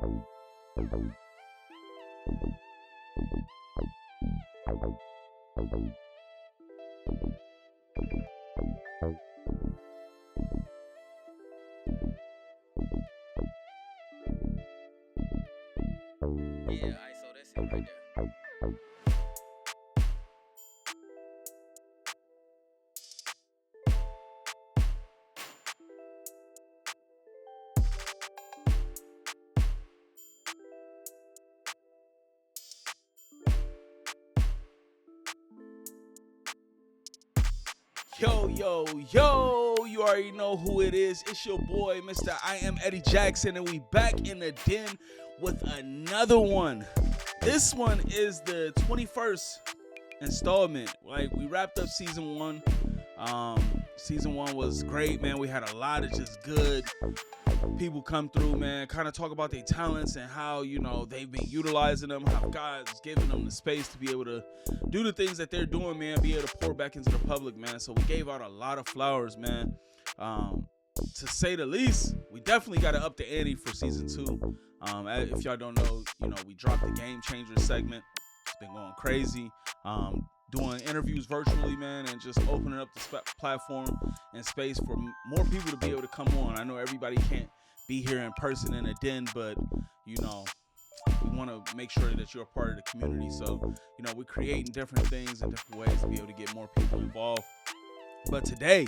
Yeah, I saw that's it right there. Yo, yo, yo, you already know who it is. It's your boy, Mr. Iameddiejackson, and we back in the den with another one. This one is the 21st installment. Like, we wrapped up season one. Season one was great, man. We had a lot of just good people come through, man, kind of talk about their talents and how, you know, they've been utilizing them, how God's given them the space to be able to do the things that they're doing, man, be able to pour back into the public, man. So we gave out a lot of flowers, man. To say the least, we definitely got to up the ante for season two. If y'all don't know, you know, we dropped the Game Changer segment. It's been going crazy. Doing interviews virtually, man, and just opening up the platform and space for more people to be able to come on. I know everybody can't be here in person in a den, but, you know, we want to make sure that you're a part of the community. So, you know, we're creating different things in different ways to be able to get more people involved. But today,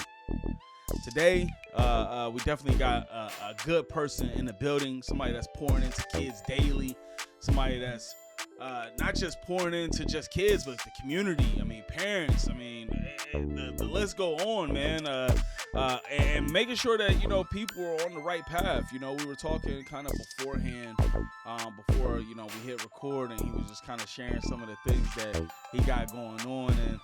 we definitely got a good person in the building, somebody that's pouring into kids daily, somebody that's not just pouring into just kids, but the community. I mean, parents. I mean, the list go on, man. And making sure that, you know, people are on the right path. You know, we were talking kind of beforehand, before, you know, we hit record, and he was just kind of sharing some of the things that he got going on, and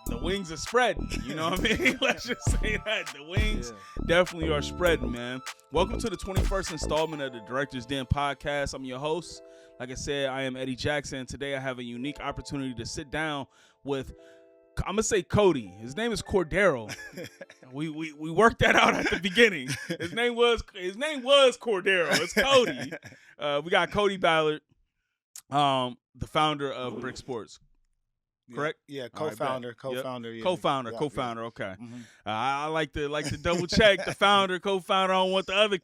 the wings are spreading. You know what I mean? Let's just say that the wings definitely are spreading, man. Welcome to the 21st installment of the Director's Den podcast. I'm your host. Like I said, I am Iameddiejackson. Today I have a unique opportunity to sit down with, I'm going to say Cody. His name is Cordero. we worked that out at the beginning. His name was Cordero. It's Cody. We got Cody Ballard, the founder of Brick Sports. Correct? Yeah, co-founder. Yep. Co-founder. Okay. Mm-hmm. I like to double check the founder, co-founder. I don't want the other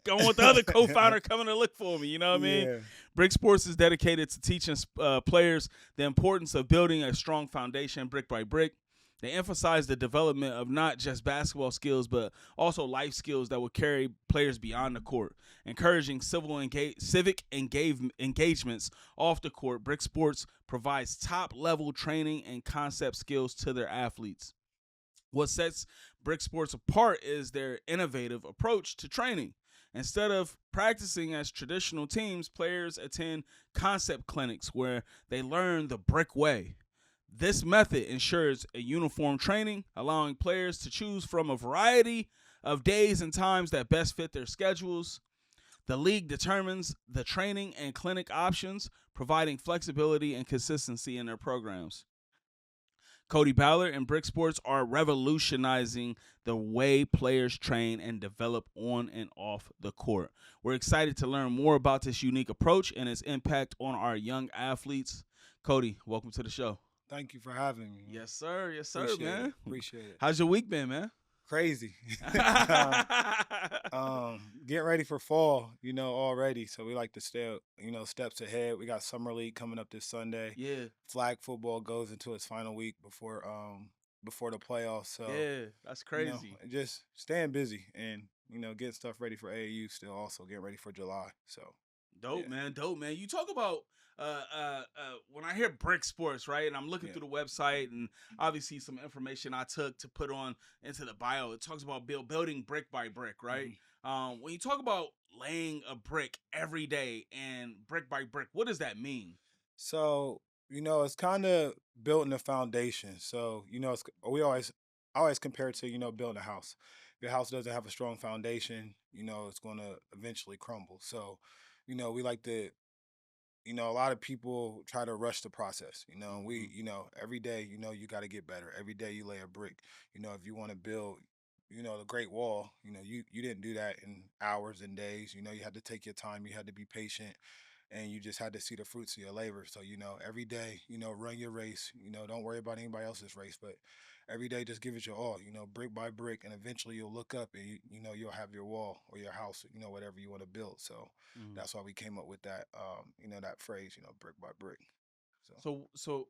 co-founder coming to look for me. You know what I mean? Yeah. Brick Sports is dedicated to teaching players the importance of building a strong foundation brick by brick. They emphasize the development of not just basketball skills, but also life skills that will carry players beyond the court. Encouraging civic engagements off the court, Brick Sports provides top-level training and concept skills to their athletes. What sets Brick Sports apart is their innovative approach to training. Instead of practicing as traditional teams, players attend concept clinics where they learn the brick way. This method ensures a uniform training, allowing players to choose from a variety of days and times that best fit their schedules. The league determines the training and clinic options, providing flexibility and consistency in their programs. Cody Ballard and Brick Sports are revolutionizing the way players train and develop on and off the court. We're excited to learn more about this unique approach and its impact on our young athletes. Cody, welcome to the show. Thank you for having me. Yes, sir. Yes, sir, Appreciate man. it. Appreciate it. How's your week been, man? Crazy. Getting ready for fall, you know, already. So we like to stay, you know, steps ahead. We got Summer League coming up this Sunday. Yeah. Flag football goes into its final week before the playoffs. So Yeah, that's crazy. You know, just staying busy and, you know, getting stuff ready for AAU, still also getting ready for July. So dope, man. You talk about when I hear Brick Sports, right, and I'm looking through the website, and obviously some information I took to put on into the bio, it talks about building brick by brick, right? Mm-hmm. When you talk about laying a brick every day and brick by brick, what does that mean? So, you know, it's kind of building a foundation. So, you know, I always compare it to, you know, building a house. If your house doesn't have a strong foundation, you know, it's going to eventually crumble. So, you know, we like to, you know, a lot of people try to rush the process. You know, you know, every day, you know, you got to get better. Every day you lay a brick. You know, if you want to build, the Great Wall. You didn't do that in hours and days. You had to take your time. You had to be patient, and you just had to see the fruits of your labor. So every day, run your race. Don't worry about anybody else's race, but every day just give it your all. Brick by brick, and eventually you'll look up and you'll have your wall or your house. Whatever you want to build. So Mhm. that's why we came up with that. That phrase. Brick by brick. So. So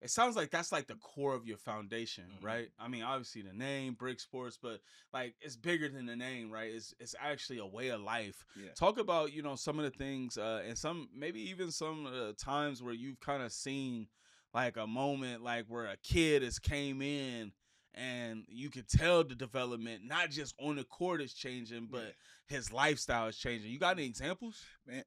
it sounds like that's like the core of your foundation, Hmm. right? I mean, obviously the name Brick Sports, but like it's bigger than the name, right? It's actually a way of life. Yeah. Talk about some of the things, and some maybe even some times where you've kind of seen like a moment like where a kid has came in and you could tell the development not just on the court is changing, Yeah. but his lifestyle is changing. You got any examples? Man,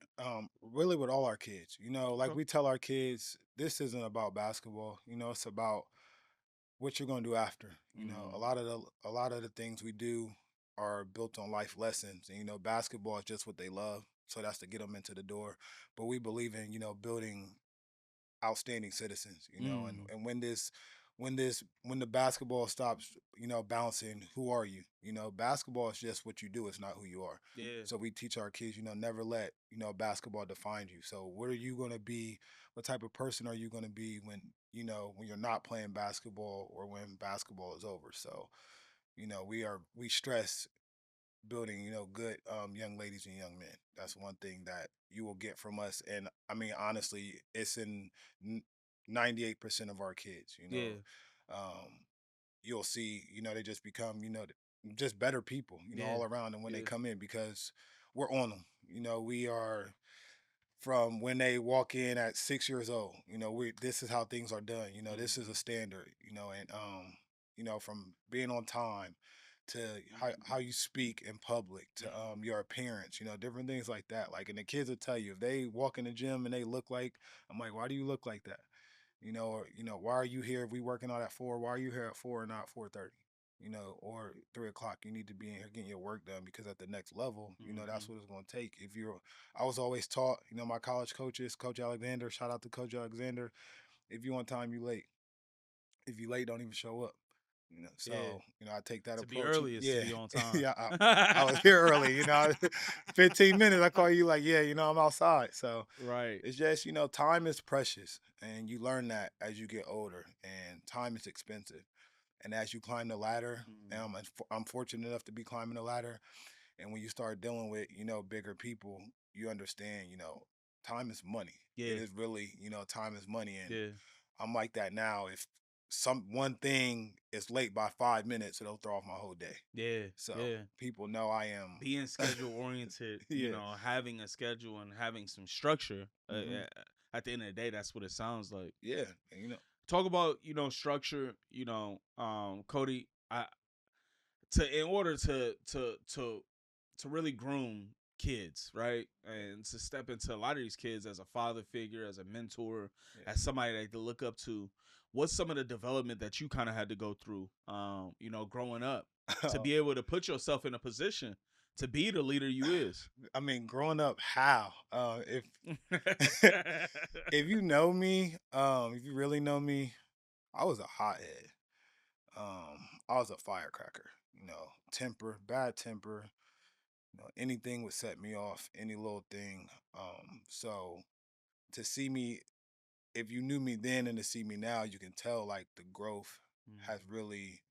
really with all our kids, like Okay. we tell our kids, this isn't about basketball. It's about what you're gonna do after. A Mm, lot of the things we do are built on life lessons, and basketball is just what they love, so that's to get them into the door. But we believe in building outstanding citizens, and mm, when the basketball stops, bouncing, who are you? Basketball is just what you do, it's not who you are. yeah. So we teach our kids, never let, basketball define you. So what are you gonna be? What type of person are you gonna be when, when you're not playing basketball or when basketball is over? So, we stress building, good young ladies and young men. That's one thing that you will get from us. And I mean, honestly, it's in 98% of our kids. Yeah. Um, you'll see, they just become, just better people, Yeah. all around. And when they Yeah. come in, because we're on them, we are from when they walk in at 6 years old. We this is how things are done. This is a Mhm. standard. And from being on time to how you speak in public to Mhm. your appearance. Different things like that. Like, and the kids will tell you if they walk in the gym and they look like, I'm like, why do you look like that? Or why are you here? If we working out at 4, why are you here at 4 and not 4:30? Or 3 o'clock. You need to be in here getting your work done, because at the next level, that's Mhm. what it's going to take. If you're, I was always taught, my college coaches, Coach Alexander, shout out to Coach Alexander. If you on time, you late. If you late, don't even show up. Yeah. So I take that To be approach. early is to Yeah, be on time. yeah. I was here early. 15 minutes. I call you like, yeah, I'm outside. So Right. it's just, time is precious, and you learn that as you get older, and time is expensive. And as you climb the ladder, Mhm. I'm fortunate enough to be climbing the ladder. And when you start dealing with, bigger people, you understand, time is money. It Yeah. is really, time is money. And Yeah. I'm like that now. If one thing is late by 5 minutes, it'll throw off my whole day. Yeah. So Yeah. people know I am. Being schedule oriented, Yeah. having a schedule and having some structure. Hmm. At the end of the day, that's what it sounds like. Yeah. And, Talk about structure. Cody. In order to really groom kids, right? And to step into a lot of these kids as a father figure, as a mentor, yeah. as somebody that they look up to. What's some of the development that you kind of had to go through, growing up to be able to put yourself in a position to be the leader you is? I mean, growing up, how? If if you know me, if you really know me, I was a hothead. I was a firecracker. Temper, bad temper. Anything would set me off. Any little thing. So to see me, if you knew me then and to see me now, you can tell like the growth has Mhm. really,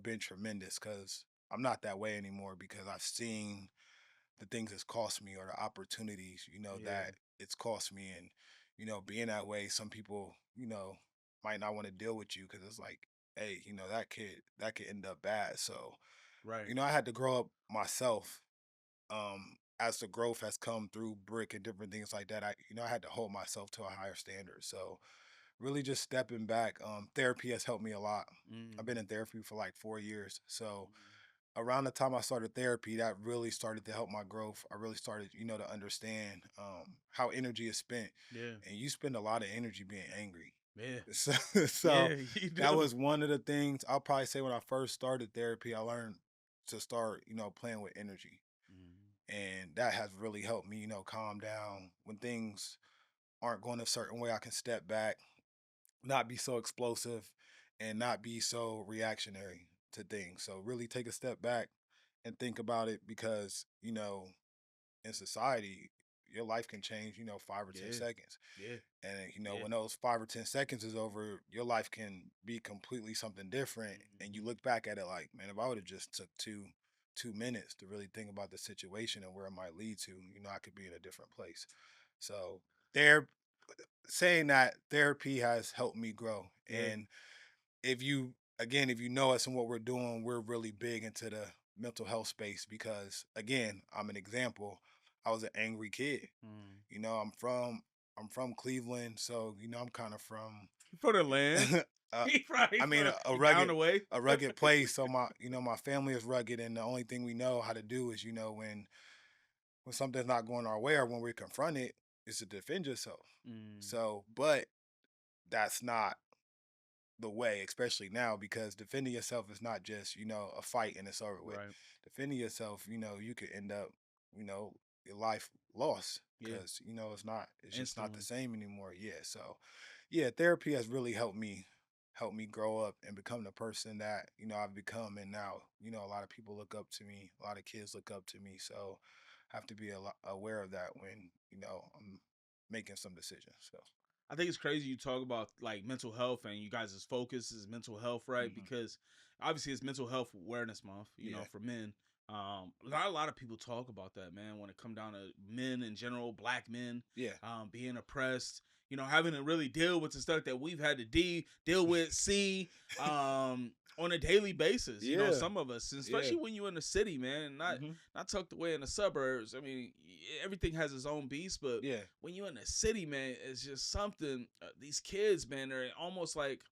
been tremendous. Because I'm not that way anymore, because I've seen the things it's cost me, or the opportunities, Yeah, that it's cost me. And, being that way, some people, might not want to deal with you, because it's like, hey, that could end up bad. So, right. I had to grow up myself. As the growth has come through brick and different things like that, I had to hold myself to a higher standard. So really just stepping back. Therapy has helped me a lot. I've been Mm, in therapy for like 4 years. So mm. around the time I started therapy, that really started to help my growth. I really started, to understand how energy is spent, Yeah, and you spend a lot of energy being angry. yeah, So, so yeah. You that do. was one of the things I'll probably say when I first started therapy. I learned to start, playing with energy, Mm, and that has really helped me, calm down when things aren't going a certain way. I can step back, not be so explosive, and not be so reactionary. to things. So really take a step back and think about it, because in society, your life can change, 5 or 10 Yeah. seconds. Yeah. And Yeah. when those 5 or 10 seconds is over, your life can be completely something different. And you Mhm. look back at it like, man, if I would have just took 2 minutes to really think about the situation and where it might lead to, I could be in a different place. So there, saying that, therapy has helped me grow. Yeah. And if you know us and what we're doing, we're really big into the mental health space, because again, I'm an example. I was an angry kid. Mm. You know, I'm from Cleveland, so I'm kind of from For the land. uh, He probably I mean from a down rugged the way. a rugged place. So my family is rugged, and the only thing we know how to do is, when something's not going our way or when we're confronted, is to defend yourself. Mm. So, but that's not the way, especially now, because defending yourself is not just, a fight and it's over with. Right. Defending yourself, you could end up, you know, your life lost, Yeah. because, it's just not the Instantly. same anymore. Yeah. So, yeah, therapy has really helped me grow up and become the person that, I've become. And now, a lot of people look up to me, a lot of kids look up to me. So, I have to be aware of that when, I'm making some decisions. So, I think it's crazy you talk about like mental health and you guys' focus is mental health, right? mhm. Because obviously it's mental health awareness month, Yeah. for men. Not a lot of people talk about that, man, when it come down to men in general, black men, Yeah. being oppressed, having to really deal with the stuff that we've had to deal with, see, on a daily basis. Yeah. Some of us, and Yeah. especially when you're in the city, man, Mhm. not tucked away in the suburbs. I mean, everything has its own beast, but Yeah. when you're in the city, man, it's just something. These kids, man, they're almost like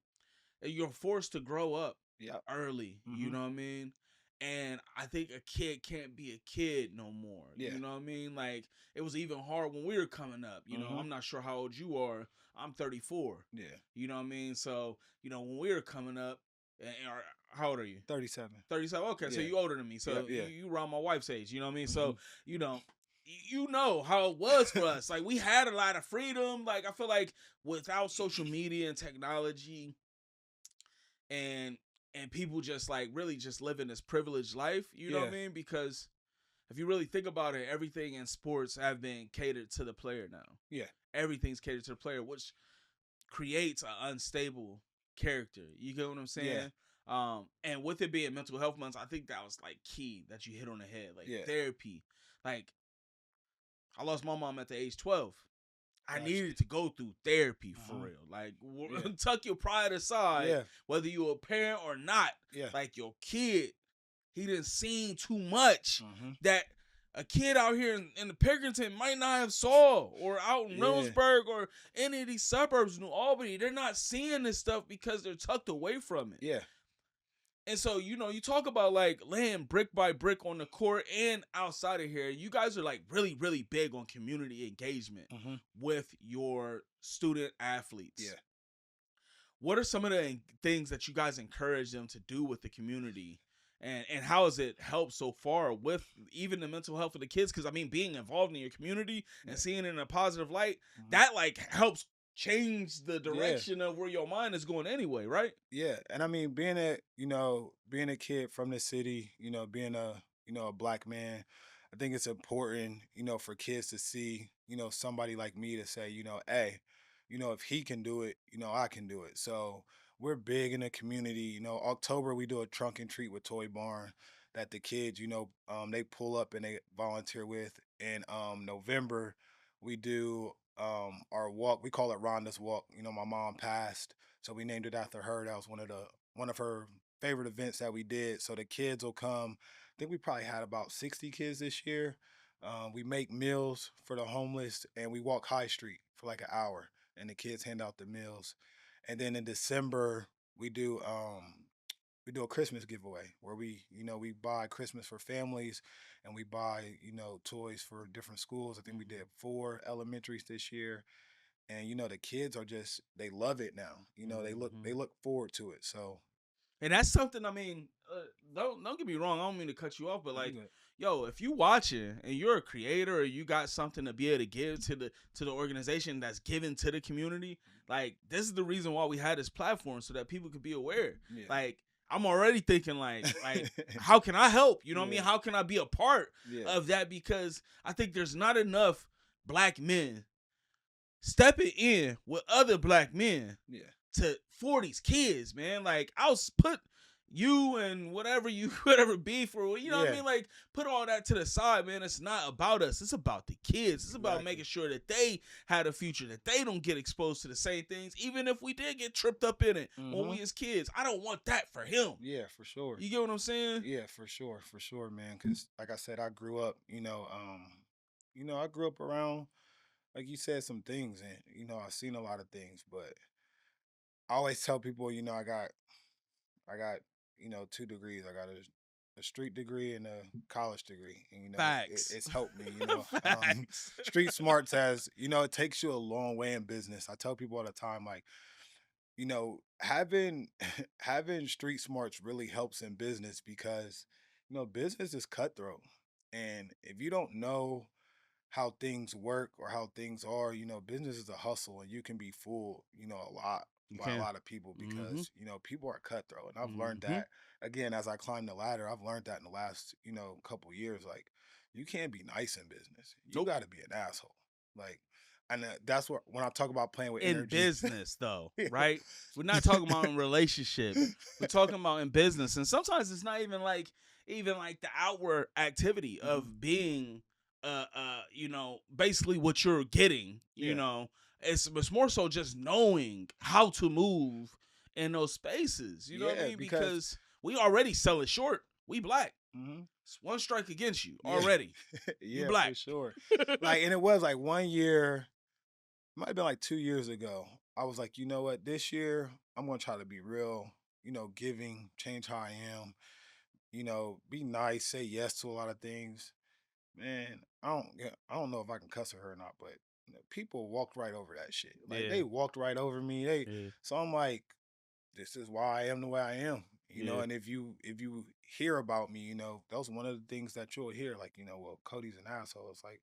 you're forced to grow up Yep. early. You Mhm. know what I mean? And I think a kid can't be a kid no more. Yeah. You know what I mean? Like it was even hard when we were coming up. Mhm. I'm not sure how old you are. I'm 34. Yeah. You know what I mean? So when we were coming up, or how old are you? 37. 37. Okay, so Yeah. you older than me. Yep. So Yeah. you around my wife's age. You know what I mean? So Mhm. you know, you know how it was for us. Like we had a lot of freedom. Like I feel like without social media and technology, and people just like really just living this privileged life. You know what Yeah. I mean? Because if you really think about it, everything in sports have been catered to the player now. Yeah. Everything's catered to the player, which creates an unstable character. You get what I'm Yeah. saying? And with it being mental health months, I think that was like key that you hit on the head. Like Yeah. therapy. Like I lost my mom at the age 12. I Gotcha. needed to go through therapy for Mhm. real. Like Yeah. tuck your pride aside, Yeah. whether you're a parent or not. Yeah. Like your kid, he didn't seen too much Mhm. that a kid out here in the Pickerington might not have saw, or out in Yeah. Reynoldsburg or any of these suburbs of New Albany. They're not seeing this stuff because they're tucked away from it. Yeah. And so, you talk about like laying brick by brick on the court and outside of here. You guys are like really, really big on community engagement Mhm. with your student athletes. Yeah. What are some of the things that you guys encourage them to do with the community? And how has it helped so far with even the mental health of the kids? Because I mean, being involved in your community and Yeah. seeing it in a positive light, Mhm. that like helps change the Yeah. direction of where your mind is going anyway, right? Yeah. And I mean, being a kid from the city, being a black man, I think it's important, for kids to see, somebody like me to say, hey, if he can do it, I can do it. So we're big in the community. October we do a trunk and treat with Toy Barn that the kids, they pull up and they volunteer with. And November we do our walk. We call it Rhonda's Walk. My mom passed, so we named it after her. That was one of her favorite events that we did. So the kids will come. I think we probably had about 60 kids this year. We make meals for the homeless, and we walk High Street for like an hour, and the kids hand out the meals. And then in December we do a Christmas giveaway where we buy Christmas for families, and we buy toys for different schools. I think we did 4 elementaries this year, and the kids are just, they love it now. They look Mm-hmm. they look forward to it. So And that's something. I mean, don't get me wrong. I don't mean to cut you off, but no, you like, good. yo, if you watching and you're a creator or you got something to be able to give to the organization that's given to the community, like this is the reason why we had this platform so that people could be aware. Yeah. Like, I'm already thinking like how can I help? You know what I mean? Yeah. How can I be a part Yeah. of that? Because I think there's not enough black men stepping in with other black men Yeah. for these kids, man. Like I'll put you and whatever beef or you know what I Yeah. mean, like put all that to the side, man. It's not about us, it's about the kids. It's about Exactly. making sure that they had a future, that they don't get exposed to the same things, even if we did get tripped up in it when we as kids. I don't want that for him. Yeah, for sure. You get what I'm saying? Yeah, for sure, man. Because like I said, I grew up, I grew up around, like you said, some things, and I've seen a lot of things. But I always tell people, I got, 2 degrees. I got a street degree and a college degree, and Facts. it's helped me. Facts. Street smarts it takes you a long way in business. I tell people all the time, like, having having street smarts really helps in business because business is cutthroat, and if you don't know how things work or how things are, business is a hustle, and you can be fooled, a lot by a lot of people because people are cutthroat, and I've learned that again as I climb the ladder. I've learned that in the last couple years. Like, you can't be nice in business. You got to be an asshole. Like, and that's what when I talk about playing with in energy. business, though, right? We're not talking about in relationship. We're talking about in business, and sometimes it's not even like the outward activity of being, basically what you're getting. It's more so just knowing how to move in those spaces. You know what I mean? Because we already sell it short. We black. It's one strike against you already. Yeah, you black for sure. Like, and it was like 1 year. Might have been like 2 years ago. I was like, you know what? This year, I'm going to try to be real, giving, change how I am, be nice, say yes to a lot of things. Man, I don't know if I can cuss at her or not, but people walked right over that shit. Like, they walked right over me. So I'm like, this is why I am the way I am, and if you hear about me, that was one of the things that you'll hear, like, well, Cody's an asshole. It's like,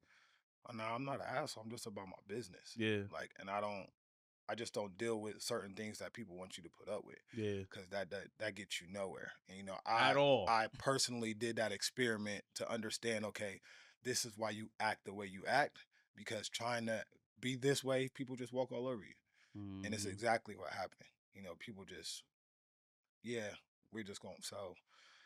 oh, no, I'm not an asshole. I'm just about my business. Yeah. Like, and I just don't deal with certain things that people want you to put up with. Yeah. Because that gets you nowhere. And, At all. I personally did that experiment to understand, okay, this is why you act the way you act, because trying to be this way, people just walk all over you. And it's exactly what happened. People just, we're just going to, so.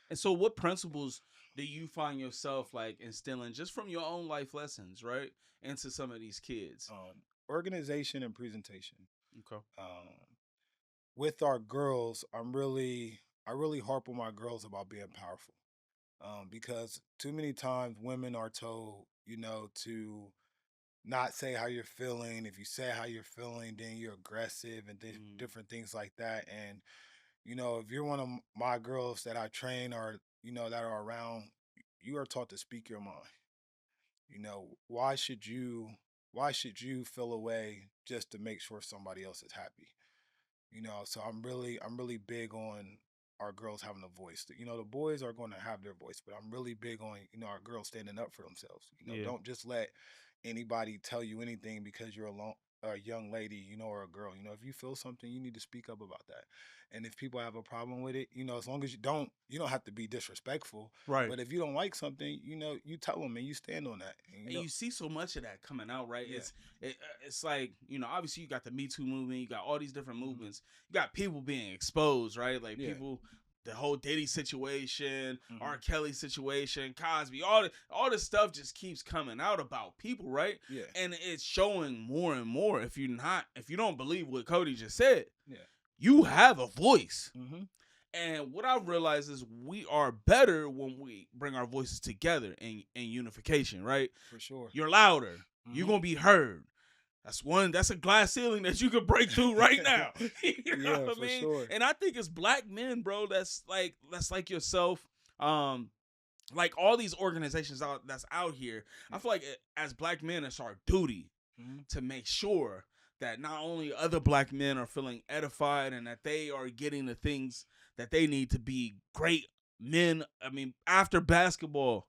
And so what principles do you find yourself like instilling just from your own life lessons, right, into some of these kids? Organization and presentation. Okay. With our girls, I really harp on my girls about being powerful. Because too many times women are told, to not say how you're feeling. If you say how you're feeling, then you're aggressive and different things like that. And if you're one of my girls that I train or, that are around, you are taught to speak your mind. Why should you feel a way just to make sure somebody else is happy? So I'm really big on our girls having a voice. The boys are going to have their voice, but I'm really big on, our girls standing up for themselves. Don't just let anybody tell you anything because you're a young lady, or a girl. If you feel something, you need to speak up about that. And if people have a problem with it, as long as you don't have to be disrespectful. Right. But if you don't like something, you tell them and you stand on that. And you see so much of that coming out, right? Yeah. It's like, obviously you got the Me Too movement, you got all these different movements, you got people being exposed, right? Like people, the whole Diddy situation, R. Kelly situation, Cosby, all this stuff just keeps coming out about people, right? Yeah. And it's showing more and more. If you don't believe what Cody just said, you have a voice. And what I've realized is we are better when we bring our voices together in unification, right? For sure. You're louder. You're going to be heard. That's a glass ceiling that you could break through right now. You know what I mean? Sure. And I think it's black men, bro, that's like yourself. Like all these organizations that's out here, I feel like as black men, it's our duty to make sure that not only other black men are feeling edified and that they are getting the things that they need to be great men. I mean, after basketball,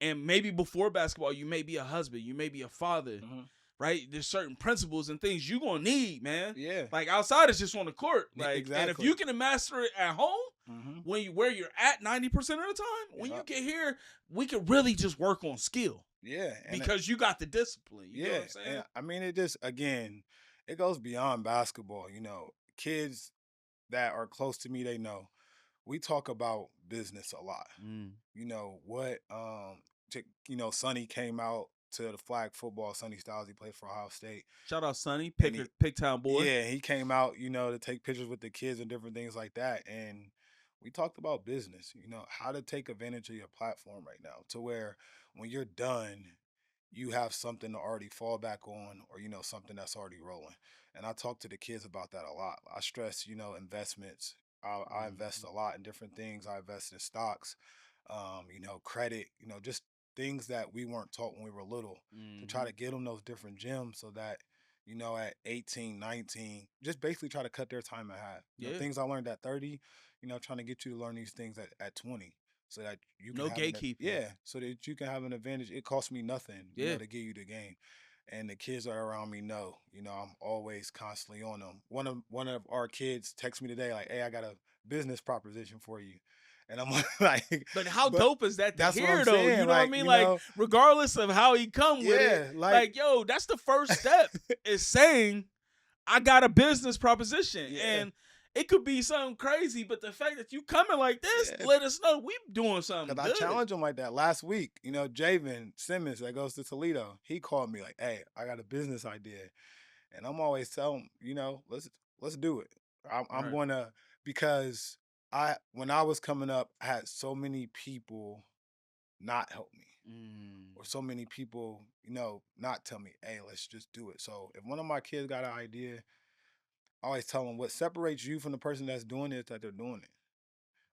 and maybe before basketball, you may be a husband, you may be a father, right? There's certain principles and things you're gonna need, man. Yeah. Like outside, it's just on the court. Like, exactly. And if you can master it at home, where you're at 90% of the time. When you get here, we can really just work on skill. Yeah, because you got the discipline. You know what I'm saying? And I mean, it just again, it goes beyond basketball. You know, kids that are close to me, they know we talk about business a lot. You know what? Sonny came out to the flag football. Sonny Styles, he played for Ohio State. Shout out Sonny, Pigtown boy. Yeah, he came out, to take pictures with the kids and different things like that. And we talked about business. You know, how to take advantage of your platform right now to where when you're done, you have something to already fall back on, or something that's already rolling. And I talk to the kids about that a lot. I stress, investments. I invest a lot in different things. I invest in stocks, credit, just things that we weren't taught when we were little, to try to get them those different gems so that at 18, 19, just basically try to cut their time in half. Things I learned at 30, trying to get you to learn these things at 20. So that you can gatekeeping. So that you can have an advantage. It costs me nothing, to give you the game. And the kids that are around me know, I'm always constantly on them. One of our kids texts me today like, "Hey, I got a business proposition for you." And I'm like, but how dope is that to hear, though? Saying. You know what I mean? Like, regardless of how he come with it, like, yo, that's the first step is saying, I got a business proposition. And it could be something crazy, but the fact that you coming like this, let us know we doing something good. I challenged him like that last week. Javen Simmons that goes to Toledo, he called me like, "Hey, I got a business idea," and I'm always telling him, let's do it. I'm going to, because when I was coming up, I had so many people not help me, or so many people not tell me, "Hey, let's just do it." So if one of my kids got an idea, I always tell them what separates you from the person that's doing it is that they're doing it.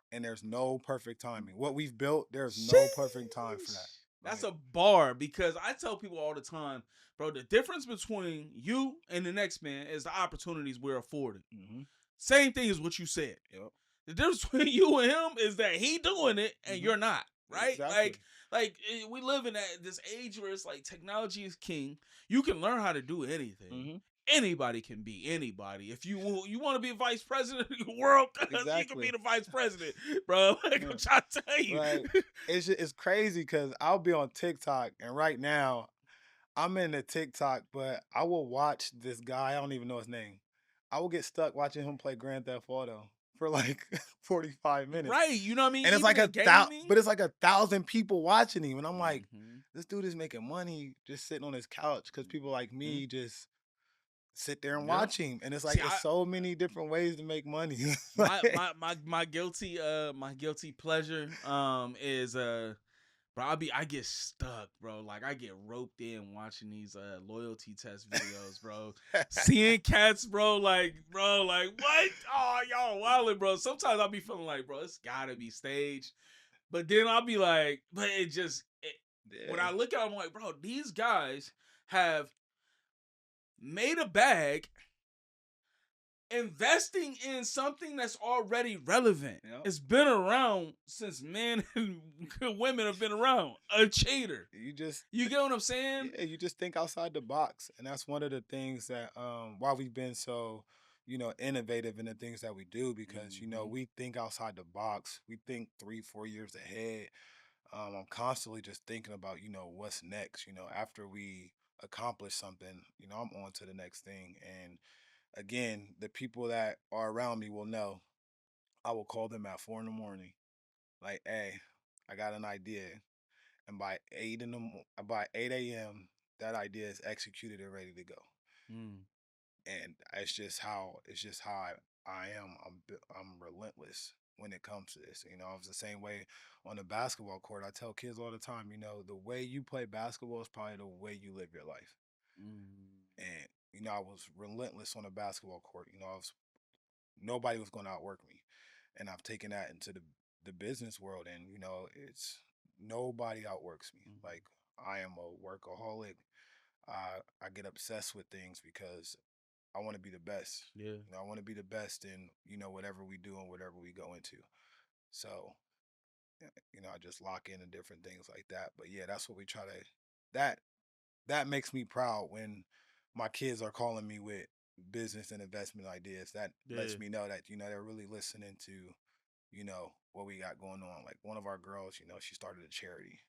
And there's no perfect timing. What we've built, there's no perfect time for that. That's a bar, because I tell people all the time, bro, the difference between you and the next man is the opportunities we're afforded. Same thing as what you said. The difference between you and him is that he doing it and you're not, right? Exactly. Like we live in this age where it's like technology is king. You can learn how to do anything. Anybody can be anybody. If you want to be a vice president of the world, you can be the vice president, bro. Like, I'm trying to tell you. Right. It's crazy because I'll be on TikTok, and right now I'm in the TikTok, but I will watch this guy. I don't even know his name. I will get stuck watching him play Grand Theft Auto for like 45 minutes. Right, you know what I mean? And it's like but it's like 1,000 people watching him. And I'm like, this dude is making money just sitting on his couch because people like me just sit there and watch him. And it's like, there's so many different ways to make money. my guilty pleasure is bro, I get stuck, bro. Like, I get roped in watching these loyalty test videos, bro. Seeing cats, bro, like what? Oh, y'all wildin', bro. Sometimes I'll be feeling like, bro, it's gotta be staged. But then I'll be like, but when I look at them, I'm like, bro, these guys have made a bag investing in something that's already relevant. It's been around since men and women have been around. A cheater. You get what I'm saying? Yeah, you just think outside the box. And that's one of the things that why we've been so, innovative in the things that we do, because, we think outside the box. We think 3-4 years ahead. I'm constantly just thinking about, what's next, after we accomplish something, I'm on to the next thing. And again, the people that are around me will know. I will call them at 4 a.m. Like, "Hey, I got an idea," and by 8 a.m., that idea is executed and ready to go. And it's just how I am. I'm relentless when it comes to this. It's the same way on the basketball court. I tell kids all the time, the way you play basketball is probably the way you live your life. And I was relentless on the basketball court. Nobody was going to outwork me, and I've taken that into the business world. And it's nobody outworks me. Like, I am a workaholic. I get obsessed with things because I want to be the best. I want to be the best in whatever we do and whatever we go into. So I just lock into different things like that. But yeah, that's what we try to. That makes me proud when my kids are calling me with business and investment ideas. That lets me know that they're really listening to what we got going on. Like one of our girls, she started a charity,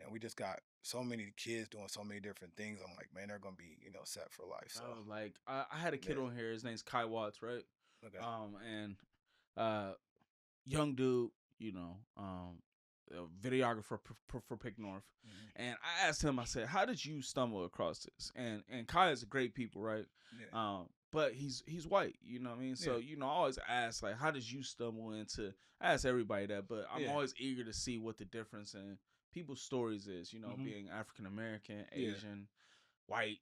and we just got so many kids doing so many different things. I'm like, man, they're gonna be, set for life. So Like I had a kid yeah. on here. His name's Kai Watts, right? Okay. And young dude, a videographer for Pick North. Mm-hmm. And I asked him, I said, how did you stumble across this? And Kai is a great people, right? Yeah. But he's white, you know what I mean? So, I always ask, like, how did you stumble into, I ask everybody that, but I'm always eager to see what the difference in people's stories is, being African-American, Asian, white,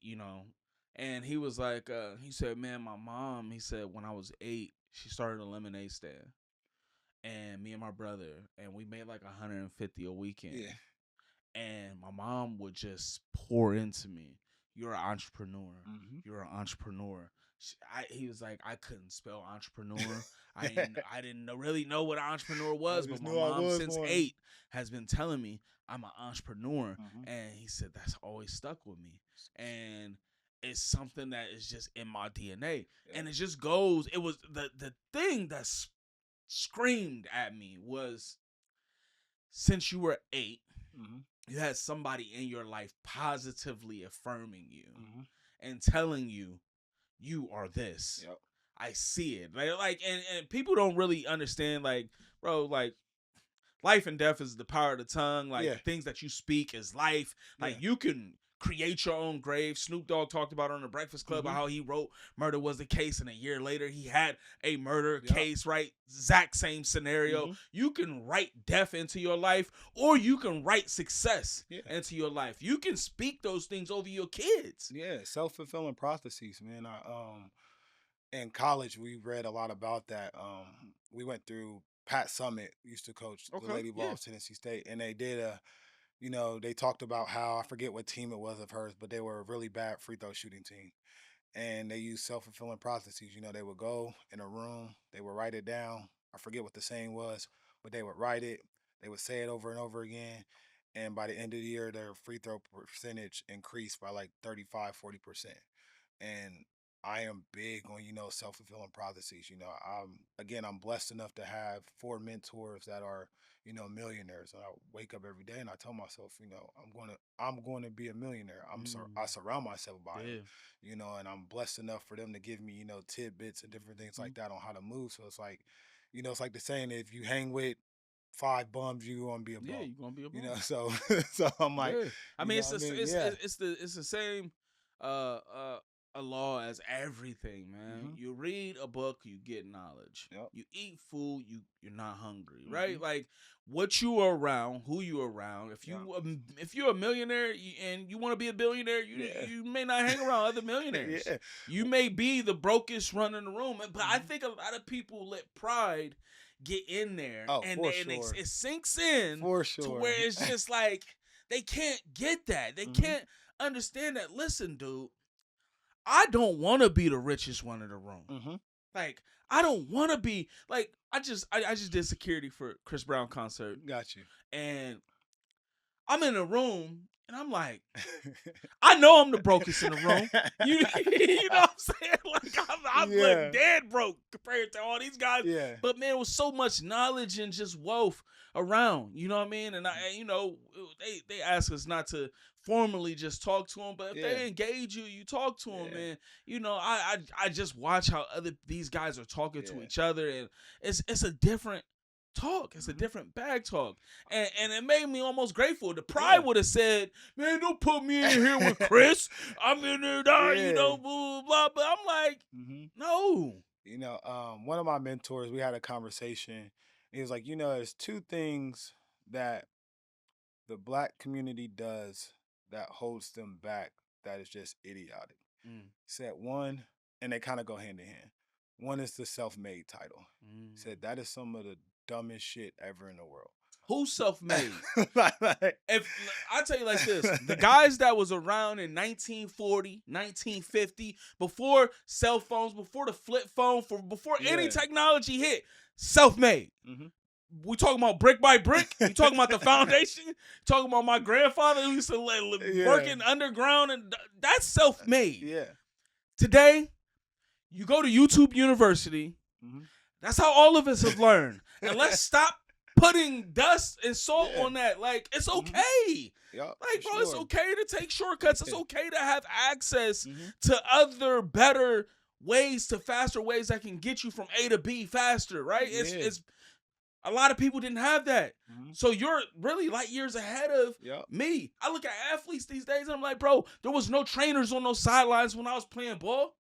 And he was like, he said, man, my mom, he said, when I was 8, she started a lemonade stand. And me and my brother, and we made like 150 a weekend. Yeah. And my mom would just pour into me. You're an entrepreneur. Mm-hmm. You're an entrepreneur. He was like, I couldn't spell entrepreneur. I didn't really know what an entrepreneur was, but my mom since 8 has been telling me I'm an entrepreneur. Mm-hmm. And he said that's always stuck with me. And it's something that is just in my DNA. Yeah. And it just goes, it was the thing that's screamed at me was, since you were 8, you had somebody in your life positively affirming you and telling you you are this. Yep. I see it. Like and people don't really understand, like, bro, like, life and death is the power of the tongue. Like, the things that you speak is life. Like, you can create your own grave. Snoop Dogg talked about on the Breakfast Club about how he wrote Murder Was the Case, and a year later he had a murder case, right? Exact same scenario. You can write death into your life, or you can write success into your life. You can speak those things over your kids. Yeah, self-fulfilling prophecies, man. In college we read a lot about that. We went through Pat Summitt, used to coach the Lady Vols, Tennessee State, and they did they talked about how, I forget what team it was of hers, but they were a really bad free throw shooting team. And they used self-fulfilling prophecies. They would go in a room, they would write it down. I forget what the saying was, but they would write it. They would say it over and over again. And by the end of the year, their free throw percentage increased by like 35-40%. And I am big on, self-fulfilling prophecies. I'm blessed enough to have 4 mentors that are, millionaires. And I wake up every day and I tell myself, I'm going to be a millionaire. I surround myself by them, and I'm blessed enough for them to give me, tidbits and different things like that on how to move. So it's like, it's like the saying, if you hang with 5 bums, you're gonna be a bum. Yeah, you're gonna be a bum. So I'm like, I mean, it's the same a law as everything, man. You read a book, you get knowledge. You eat food, you're not hungry, right? Like, what you are around, who you are around. If you're a millionaire and you want to be a billionaire, you may not hang around other millionaires. You may be the brokest running the room, but I think a lot of people let pride get in there, and it sinks in to where it's just like they can't get that. They can't understand that. Listen, dude, I don't want to be the richest one in the room. Like, I don't want to be like, I just did security for Chris Brown concert. Got you. And I'm in a room and I'm like, I know I'm the brokest in the room. You know what I'm saying? Like, I'm like dead broke compared to all these guys. But man, it was so much knowledge and just wealth around. You know what I mean? And they ask us not to formally just talk to them, but if they engage you talk to them. And I just watch how these guys are talking to each other, and it's a different talk. It's a different bag talk. And it made me almost grateful. The pride would have said, man, don't put me in here with Chris. I'm in there, blah, blah, blah. But I'm like, no. One of my mentors, we had a conversation. He was like, there's 2 things that the Black community does that holds them back that is just idiotic. He said one, and they kind of go hand in hand. One is the self-made title. He said that is some of the dumbest shit ever in the world. Who's self-made? If I tell you like this, the guys that was around in 1940, 1950, before cell phones, before the flip phone, before any technology hit, self-made. We talking about brick by brick. You talking about the foundation. You talking about my grandfather who used to working underground, and that's self-made. Today, you go to YouTube University. That's how all of us have learned. And let's stop putting dust and salt Yeah. on that. Like, it's Mhm. okay. Yep, Like, for bro, it's sure. okay to take shortcuts. It's Yeah. okay to have access Mhm. to other better ways, to faster ways that can get you from A to B faster, right? Yeah. It's a lot of people didn't have that. Mhm. So you're really light years ahead of Yep. me. I look at athletes these days and I'm like, bro, there was no trainers on those sidelines when I was playing ball.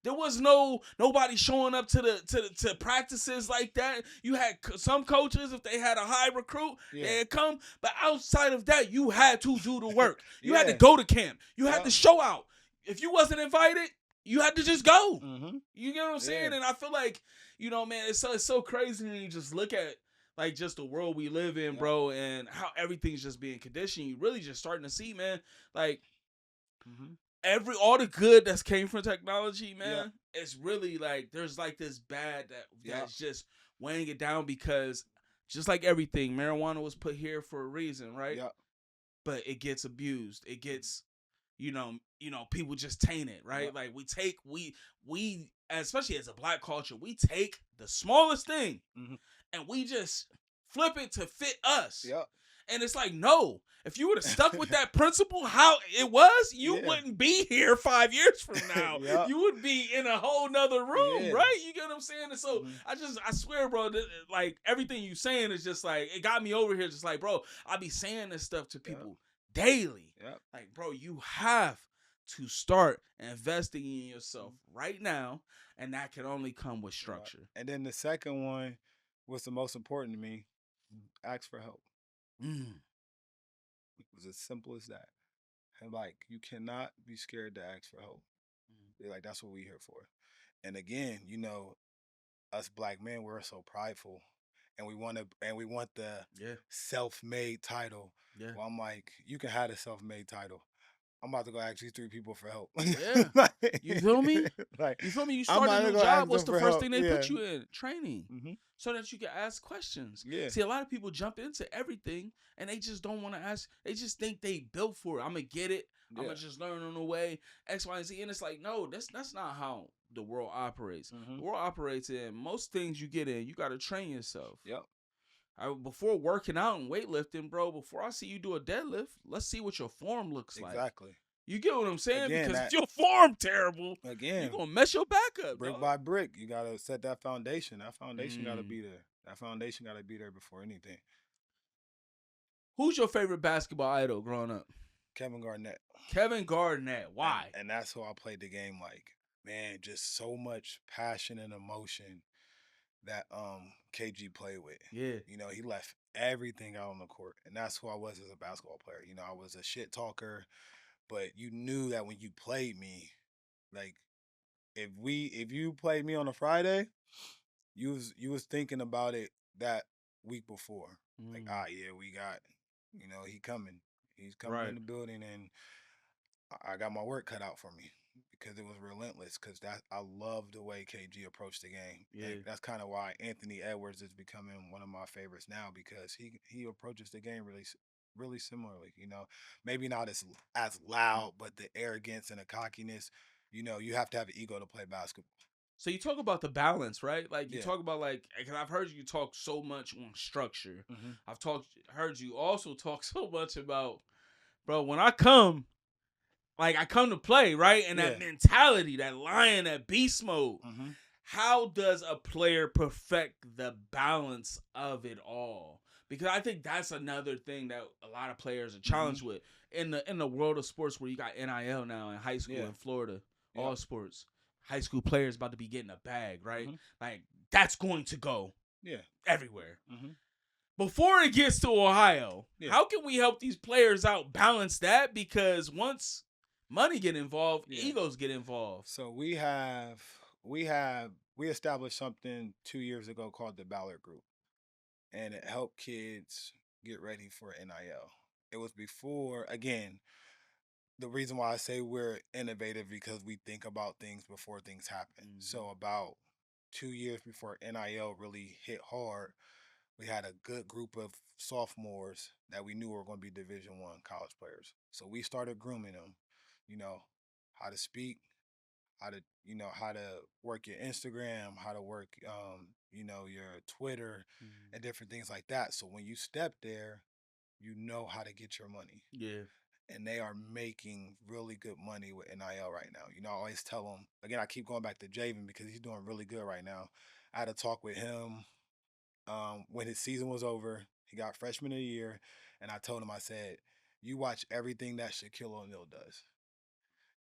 There was nobody showing up to practices like that. You had some coaches, if they had a high recruit, Yeah. they'd come. But outside of that, you had to do the work. You had to Yeah. go to camp. You had Yep. to show out. If you wasn't invited, you had to just go. Mhm. You get what I'm saying? Yeah. And I feel like, man, it's so crazy when you just look at like just the world we live in, Yep. bro, and how everything's just being conditioned. You really just starting to see, man, like Mhm. all the good that's came from technology, man, Yep. it's really like there's like this bad Yep. that's just weighing it down, because just like everything, marijuana was put here for a reason, right? Yep. But it gets abused. It gets, people just taint it, right? Yep. Like we especially as a black culture, we take the smallest thing Mhm. and we just flip it to fit us. Yep. And it's like, no, if you would have stuck with that principle how it was, you Yeah. wouldn't be here 5 years from now. Yep. You would be in a whole nother room, Yeah. right? You get what I'm saying? And so Mhm. I swear, bro, like everything you saying is just like, it got me over here. Just like, bro, I be saying this stuff to people daily. Yep. Like, bro, you have to start investing in yourself right now, and that can only come with structure. And then the second one, what's the most important to me, ask for help. It was as simple as that. And like, you cannot be scared to ask for help. Like, that's what we're here for. And again, us black men, we're so prideful, and we want the self-made title. Yeah. Well, I'm like, you can have the self-made title. I'm about to go ask these 3 people for help. Yeah. You feel me? Like, You feel me? You I'm start about a to new go ask job. What's them the for first help. thing they Yeah. put you in? Training. Mhm. So that you can ask questions. Yeah. See, a lot of people jump into everything and they just don't want to ask. They just think they built for it. I'm going to get it. I'm going to just learn on the way. X, Y, and Z. And it's like, no, that's not how the world operates. The world operates in most things you get in, you got to train yourself. Yep. Before working out and weightlifting, bro, before I see you do a deadlift, let's see what your form looks like. Exactly. You get what I'm saying? Again, because if your form terrible, again, you're going to mess your back up, brick dog. by brick, you got to set that foundation. That foundation got to be there. That foundation got to be there before anything. Who's your favorite basketball idol growing up? Kevin Garnett. Kevin Garnett. Why? And that's who I played the game like. Man, just so much passion and emotion that KG played with. Yeah. He left everything out on the court. And that's who I was as a basketball player. I was a shit talker, but you knew that when you played me, like if you played me on a Friday, you was thinking about it that week before. Like, yeah, we got, he coming. He's coming in the building, and I got my work cut out for me because it was relentless. Because I love the way KG approached the game. Yeah. And that's kind of why Anthony Edwards is becoming one of my favorites now, because he approaches the game really similarly. Maybe not as loud, but the arrogance and the cockiness. You have to have an ego to play basketball. So you talk about the balance, right? Like you talk about because I've heard you talk so much on structure. I've heard you also talk so much about, bro, when I come to play, right? And that mentality, that lion, that beast mode. How does a player perfect the balance of it all? Because I think that's another thing that a lot of players are challenged with in the world of sports, where you got NIL now in high school in Florida, all sports. High school players about to be getting a bag, right? Like, that's going to go everywhere. Before it gets to Ohio, how can we help these players out balance that? Because once money get involved, egos get involved. So we established something 2 years ago called the Ballard Group, and it helped kids get ready for NIL. It was before, again, the reason why I say we're innovative, because we think about things before things happen. So about 2 years before NIL really hit hard, we had a good group of sophomores that we knew were going to be Division I college players. So we started grooming them, how to speak, how to work your Instagram, how to work your Twitter Mhm. and different things like that. So when you step there, you know how to get your money. Yeah. And they are making really good money with NIL right now. I always tell them, again, I keep going back to Javen because he's doing really good right now. I had a talk with him when his season was over. He got freshman of the year. And I told him, I said, you watch everything that Shaquille O'Neal does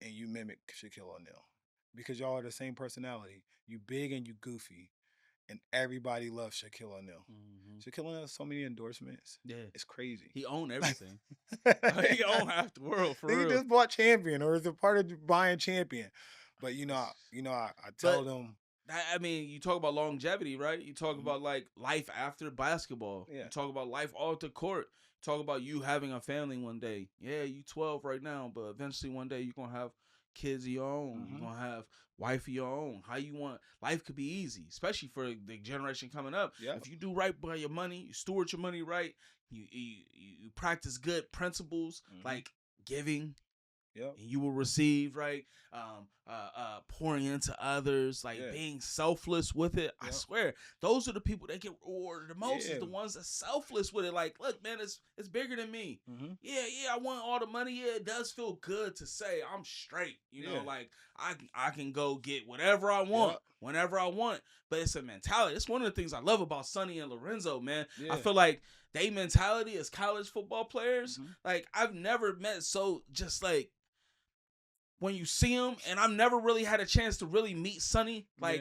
and you mimic Shaquille O'Neal because y'all are the same personality. You big and you goofy, and everybody loves Shaquille O'Neal. Mhm. Shaquille O'Neal has so many endorsements. Yeah. It's crazy. He owned everything. He owned Nigga half the world for real. just bought Champion or is a part of buying Champion. But I tell But them, I mean, you talk about longevity, right? You talk mhm, about like life after basketball. yeah, You talk about life off the court. You talk about you having a family one day. Yeah, you 12 right now, but eventually one day you're gonna have kids of your own. You're hmm, gonna have wife of your own. How you want life could be easy, especially for the generation coming up. yep, If you do right by your money, you steward your money right. You practice good principles hmm, like giving, yep, and you will receive, right? Pouring into others, like yeah, being selfless with it. I yep, swear, those are the people that get rewarded the most. Is yeah, the ones that selfless with it. Like, look, man, it's bigger than me. hmm, Yeah, I want all the money. Yeah, it does feel good to say I'm straight. yeah, Like I can go get whatever I want yep, whenever I want. But it's a mentality. It's one of the things I love about Sonny and Lorenzo, man. I yeah, feel like they mentality as college football players. hmm, Like I've never met so just like when you see him, and I've never really had a chance to really meet Sonny, man.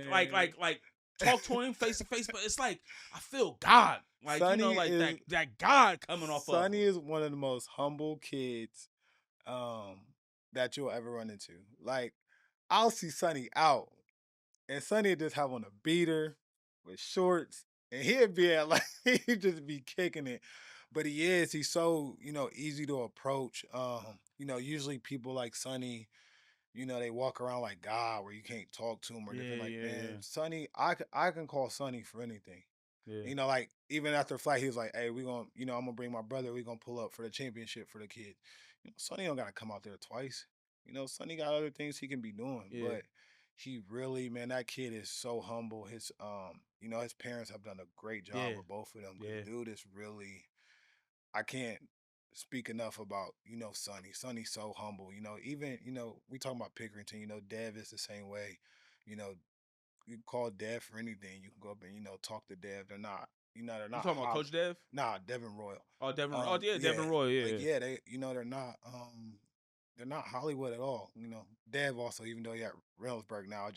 talk to him face to face. But it's like I feel God, like Sonny like is that God coming off of Sonny him. is one of the most humble kids um that you'll ever run into. Like, I'll see Sonny out, and Sonny would just have on a beater with shorts, and he'd be at like he'd just be kicking it. But he's so, easy to approach. Usually people like Sonny, they walk around like God where you can't talk to him or Yeah, different like, yeah, man, Sonny, I can call Sonny for anything. yeah, Like even after flight, he was like, "Hey, we gonna, I'm gonna bring my brother. We gonna pull up for the championship for the kid." Sonny don't gotta come out there twice. Sonny got other things he can be doing, yeah, but he really, man, that kid is so humble. His parents have done a great job yeah, with both of them because yeah. dude is really, I can't speak enough about Sonny. Sonny's so humble. Even we talking about Pickerington. Dev is the same way. You know, you call Dev for anything. You can go up and talk to Dev. They're You not talking about hollow. Coach Dev? Nah, Devin Royal. Oh, Devin. Oh, yeah, Yeah, Devin Roy. like Yeah. yeah, they they're not Hollywood at all. Dev also, even though he at Reynoldsburg now,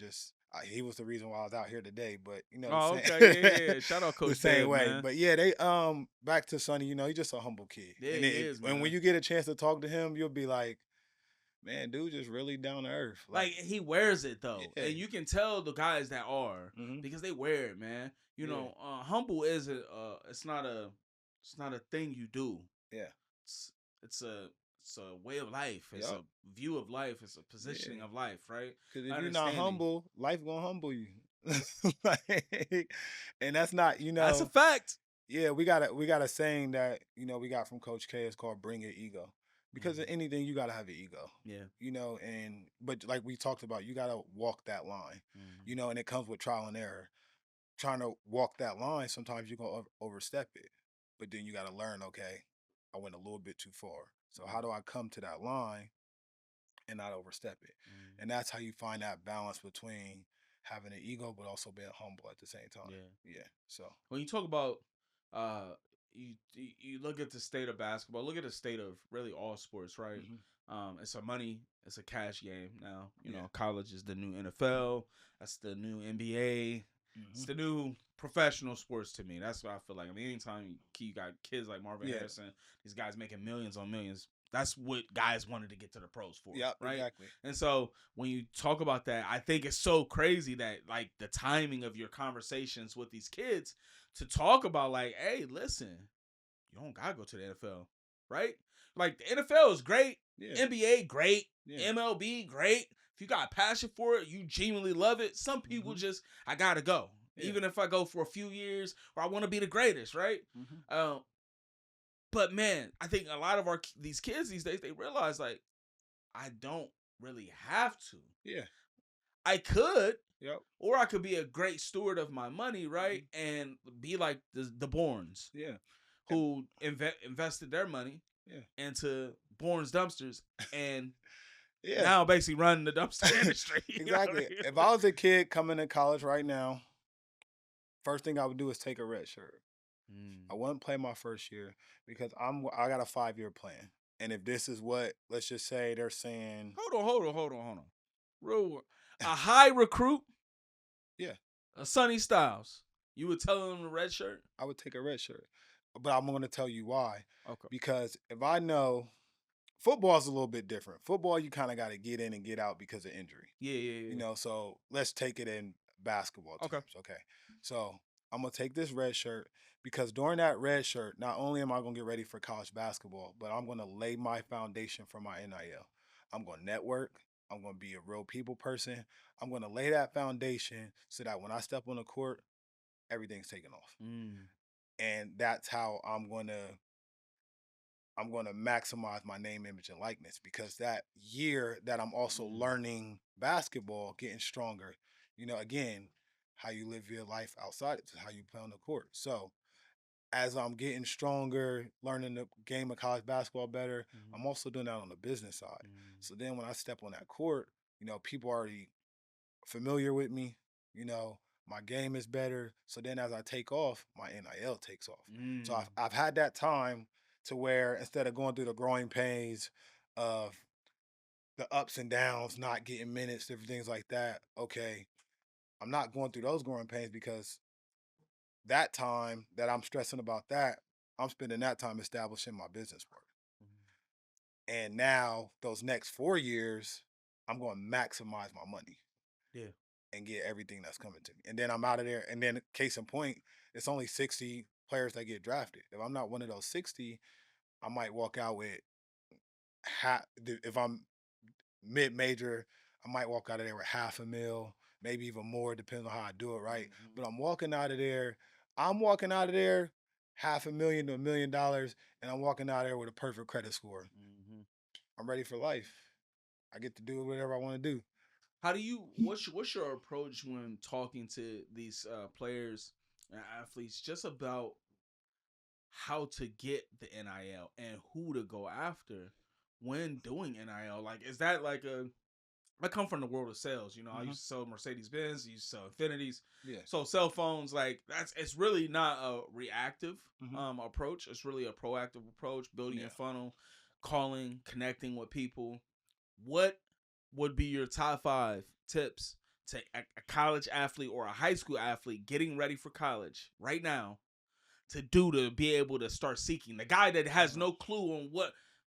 he was the reason why I was out here today. But the Oh, same okay. Yeah, yeah. Shout out the Coach same Dev, way. man. But yeah, they back to Sonny. He's just a humble kid, Yeah, and he is, and when man. you get a chance to talk to him, you'll be like, man, dude, just really down to earth. Like he wears it though, Yeah, and you can tell the guys that are hmm, because they wear it, man. yeah, Humble isn't. It's not a thing you do. yeah, It's it's a it's a way of life. It's yep, a view of life. It's a yeah. positioning of life, right? Because if you're not Understanding. humble, life gonna humble you. Like, and that's not, That's a fact. yeah, we got a saying that we got from Coach K. It's called "Bring Your Ego," because of Hmm. anything you gotta have an ego. Yeah. And but like we talked about, you gotta walk that line. Hmm. And it comes with trial and error. Trying to walk that line, sometimes you're gonna overstep it, but then you gotta learn. Okay, I went a little bit too far. So how do I come to that line and not overstep it? Hmm. And that's how you find that balance between having an ego but also being humble at the same time. Yeah. Yeah. So. When you talk about uh you look at the state of basketball, look at the state of really all sports, right? Hmm. It's a cash game now. Yeah. College is the new NFL. That's the new NBA. It's Hmm. the new professional sports to me. That's what I feel like. I mean, anytime you got kids like Marvin Yeah. Harrison, these guys making millions on millions. That's what guys wanted to get to the pros for, Yep. right? Exactly. And so when you talk about that, I think it's so crazy that like the timing of your conversations with these kids to talk about like, hey, listen, you don't gotta go to the NFL, right? Like the NFL is great, Yeah. NBA great, Yeah. MLB great. If you got a passion for it, you genuinely love it. Some people just, I gotta go, Yeah. even if I go for a few years or I want to be the greatest, right? Hmm. But man, I think a lot of these kids these days they realize like I don't really have to. Yeah. I could, Yep. or I could be a great steward of my money, right? And be like the Bournes, Yeah. who invested their money Yeah. into Bournes dumpsters and Yeah. now basically running the dumpster industry. You know what I Exactly. mean? If I was a kid coming to college right now, first thing I would do is take a red shirt. I wouldn't play my first year because I got a 5-year plan. And if this is what, let's just say they're saying, Hold on. Real, a high recruit, yeah, a Sonny Styles, you would tell him the red shirt? I would take a red shirt. But I'm going to tell you why. Okay. Because if I know football's a little bit different. Football, you kind of got to get in and get out because of injury. Yeah. You know, so let's take it in basketball terms. Okay. So I'm going to take this red shirt because during that red shirt, not only am I going to get ready for college basketball, but I'm going to lay my foundation for my NIL. I'm going to network. I'm going to be a real people person. I'm going to lay that foundation so that when I step on the court, everything's taken off. And that's how I'm going to maximize my name, image, and likeness because that year that I'm also learning basketball, getting stronger, you know, again, how you live your life outside it, how you play on the court. So as I'm getting stronger, learning the game of college basketball better, I'm also doing that on the business side. So then when I step on that court, you know, people are already familiar with me, you know, my game is better. So then as I take off, my NIL takes off. So I've had that time to where instead of going through the growing pains of the ups and downs, not getting minutes, different things like that, okay, I'm not going through those growing pains because that time that I'm stressing about that, I'm spending that time establishing my business part. And now those next 4 years, I'm going to maximize my money. Yeah. And get everything that's coming to me. And then I'm out of there. And then case in point, it's only 60 players that get drafted. If I'm not one of those 60, I might walk out with if I'm mid-major, I might walk out of there with $500,000, maybe even more, depending on how I do it, right? But I'm walking out of there $500,000 to $1 million, and I'm walking out of there with a perfect credit score. I'm ready for life. I get to do whatever I want to do. How do you? What's your approach when talking to these players and athletes, just about how to get the NIL and who to go after when doing NIL? Like, is that like I come from the world of sales. You know, I used to sell Mercedes-Benz, I used to sell Infinities. Yeah. So cell phones, like it's really not a reactive approach. It's really a proactive approach, building your funnel, calling, connecting with people. What would be your top 5 tips to a college athlete or a high school athlete getting ready for college right now to do to be able to start seeking? The guy that has no clue on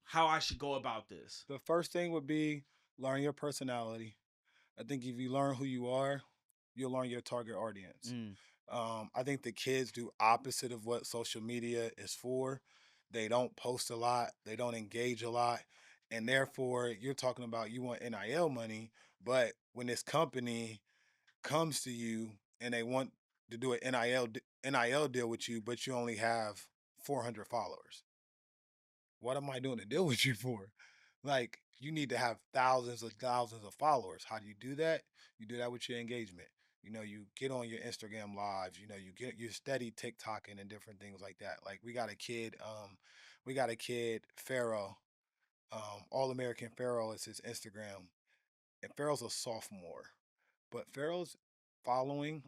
how I should go about this. The first thing would be learn your personality. I think if you learn who you are, you'll learn your target audience. I think the kids do opposite of what social media is for. They don't post a lot. They don't engage a lot. And therefore, you're talking about you want NIL money, but when this company comes to you and they want to do an NIL deal with you, but you only have 400 followers, what am I doing a deal with you for? Like, you need to have thousands of followers. How do you do that? You do that with your engagement. You know, you get on your Instagram lives. You know, you steady TikToking and different things like that. Like we got a kid, Pharaoh. All-American Pharaoh is his Instagram. And Pharaoh's a sophomore. But Pharaoh's following,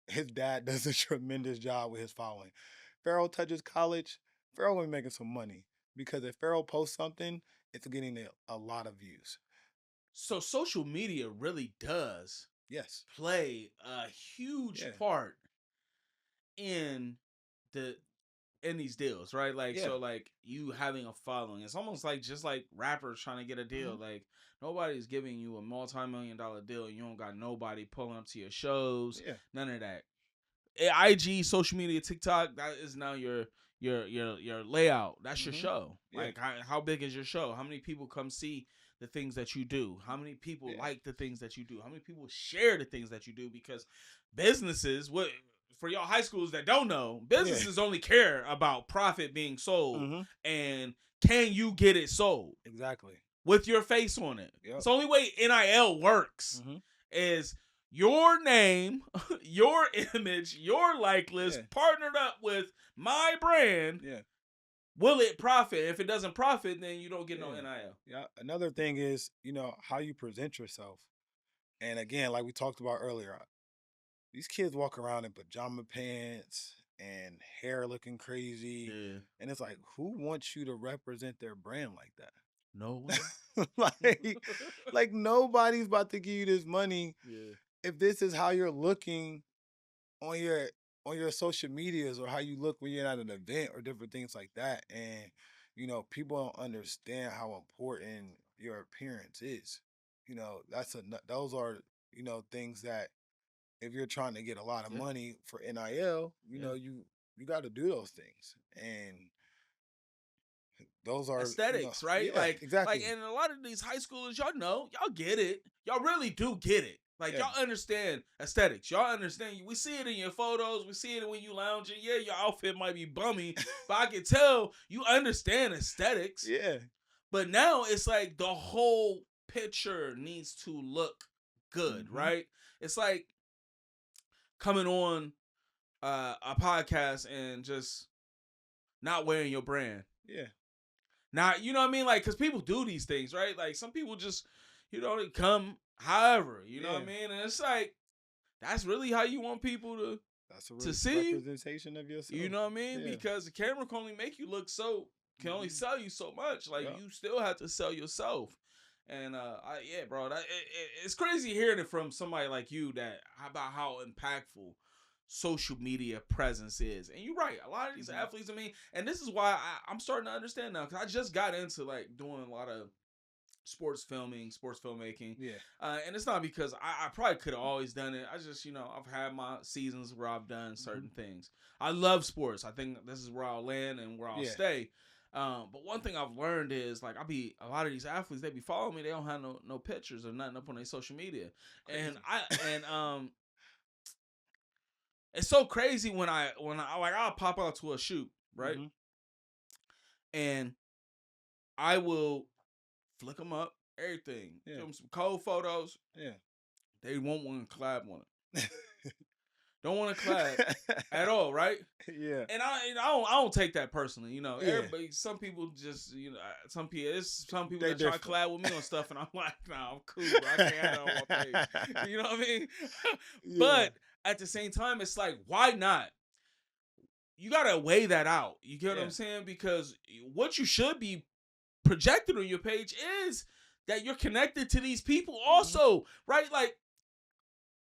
his dad does a tremendous job with his following. Pharaoh touches college, Pharaoh will be making some money. Because if Pharaoh posts something, it's getting a lot of views. So social media really does play a huge part in these deals, right? Like so like you having a following. It's almost like just like rappers trying to get a deal. Like nobody's giving you a multi-million-dollar deal and you don't got nobody pulling up to your shows. None of that. IG, social media, TikTok, that is now your layout. That's your show. Like how big is your show? How many people come see the things that you do? How many people like the things that you do? How many people share the things that you do? Because businesses, for y'all high schools that don't know, businesses only care about profit being sold and can you get it sold? Exactly. With your face on it. It's the only way NIL works. is your name, your image, your likeness Yeah. partnered up with my brand. Yeah. Will it profit? If it doesn't profit, then you don't get no Yeah. NIL. Yeah. Another thing is, how you present yourself. And again, like we talked about earlier, these kids walk around in pajama pants and hair looking crazy. Yeah. And it's like, who wants you to represent their brand like that? No one. like nobody's about to give you this money Yeah. if this is how you're looking on your social medias or how you look when you're at an event or different things like that. And people don't understand how important your appearance is. Those are things that if you're trying to get a lot of Yeah. money for NIL, Yeah. you got to do those things. And those are Aesthetics, right? yeah, Like, exactly. and a lot of these high schoolers, y'all get it. Y'all really do get it. Like, Yeah. y'all understand aesthetics. Y'all understand. We see it in your photos. We see it when you lounging. Yeah, your outfit might be bummy, but I can tell you understand aesthetics. Yeah. But now it's like the whole picture needs to look good, Mhm. right? It's like coming on a podcast and just not wearing your brand. Yeah. Now, you know what I mean? Like, because people do these things, right? Like, some people just, they come however, you know what I Yeah. mean? And it's like, that's really how you want people That's a to see you. representation of yourself. You know what I mean? Yeah. Because the camera can only make you look can only Mhm. sell you so much. Like, Yup. you still have to sell yourself. And yeah, bro, it's crazy hearing it from somebody like you about how impactful social media presence is. And you're right, a lot of these athletes, I mean, and this is why I'm starting to understand now, because I just got into like doing a lot of sports filmmaking. Yeah. And it's not because I probably could have always done it. I just, I've had my seasons where I've done certain things. I love sports. I think this is where I'll land and where I'll stay. But one thing I've learned is like a lot of these athletes, they be following me. They don't have no pictures or nothing up on their social media. Crazy. And it's so crazy when I'll pop out to a shoot, right? Mhm. And I will flick them up, everything. Yeah. Give them some cold photos. Yeah. They won't want to collab on it. Don't want to collab at all, right? Yeah. And I don't take that personally, Yeah. Everybody, some people just, some people They that try to different. collab with me on stuff, and I'm like, nah, I'm cool. Bro. I can't have that on my page. You know what I mean? Yeah. But at the same time, it's like, why not? You gotta weigh that out. You get what I'm saying? Because what you should be projected on your page is that you're connected to these people also, right? Like,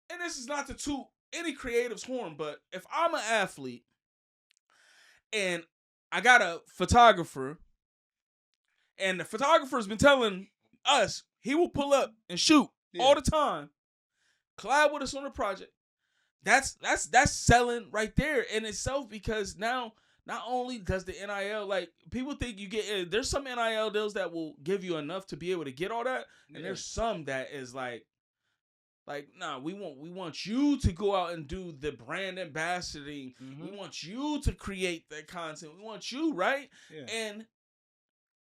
and this is not to toot any creative's horn, but if I'm an athlete and I got a photographer and the photographer's been telling us he will pull up and shoot all the time, collab with us on the project, that's selling right there in itself, because now not only does the NIL, like, people think you get, there's some NIL deals that will give you enough to be able to get all that, and there's some that is like, nah, we want you to go out and do the brand ambassadoring. We want you to create that content. We want you, right? Yeah. And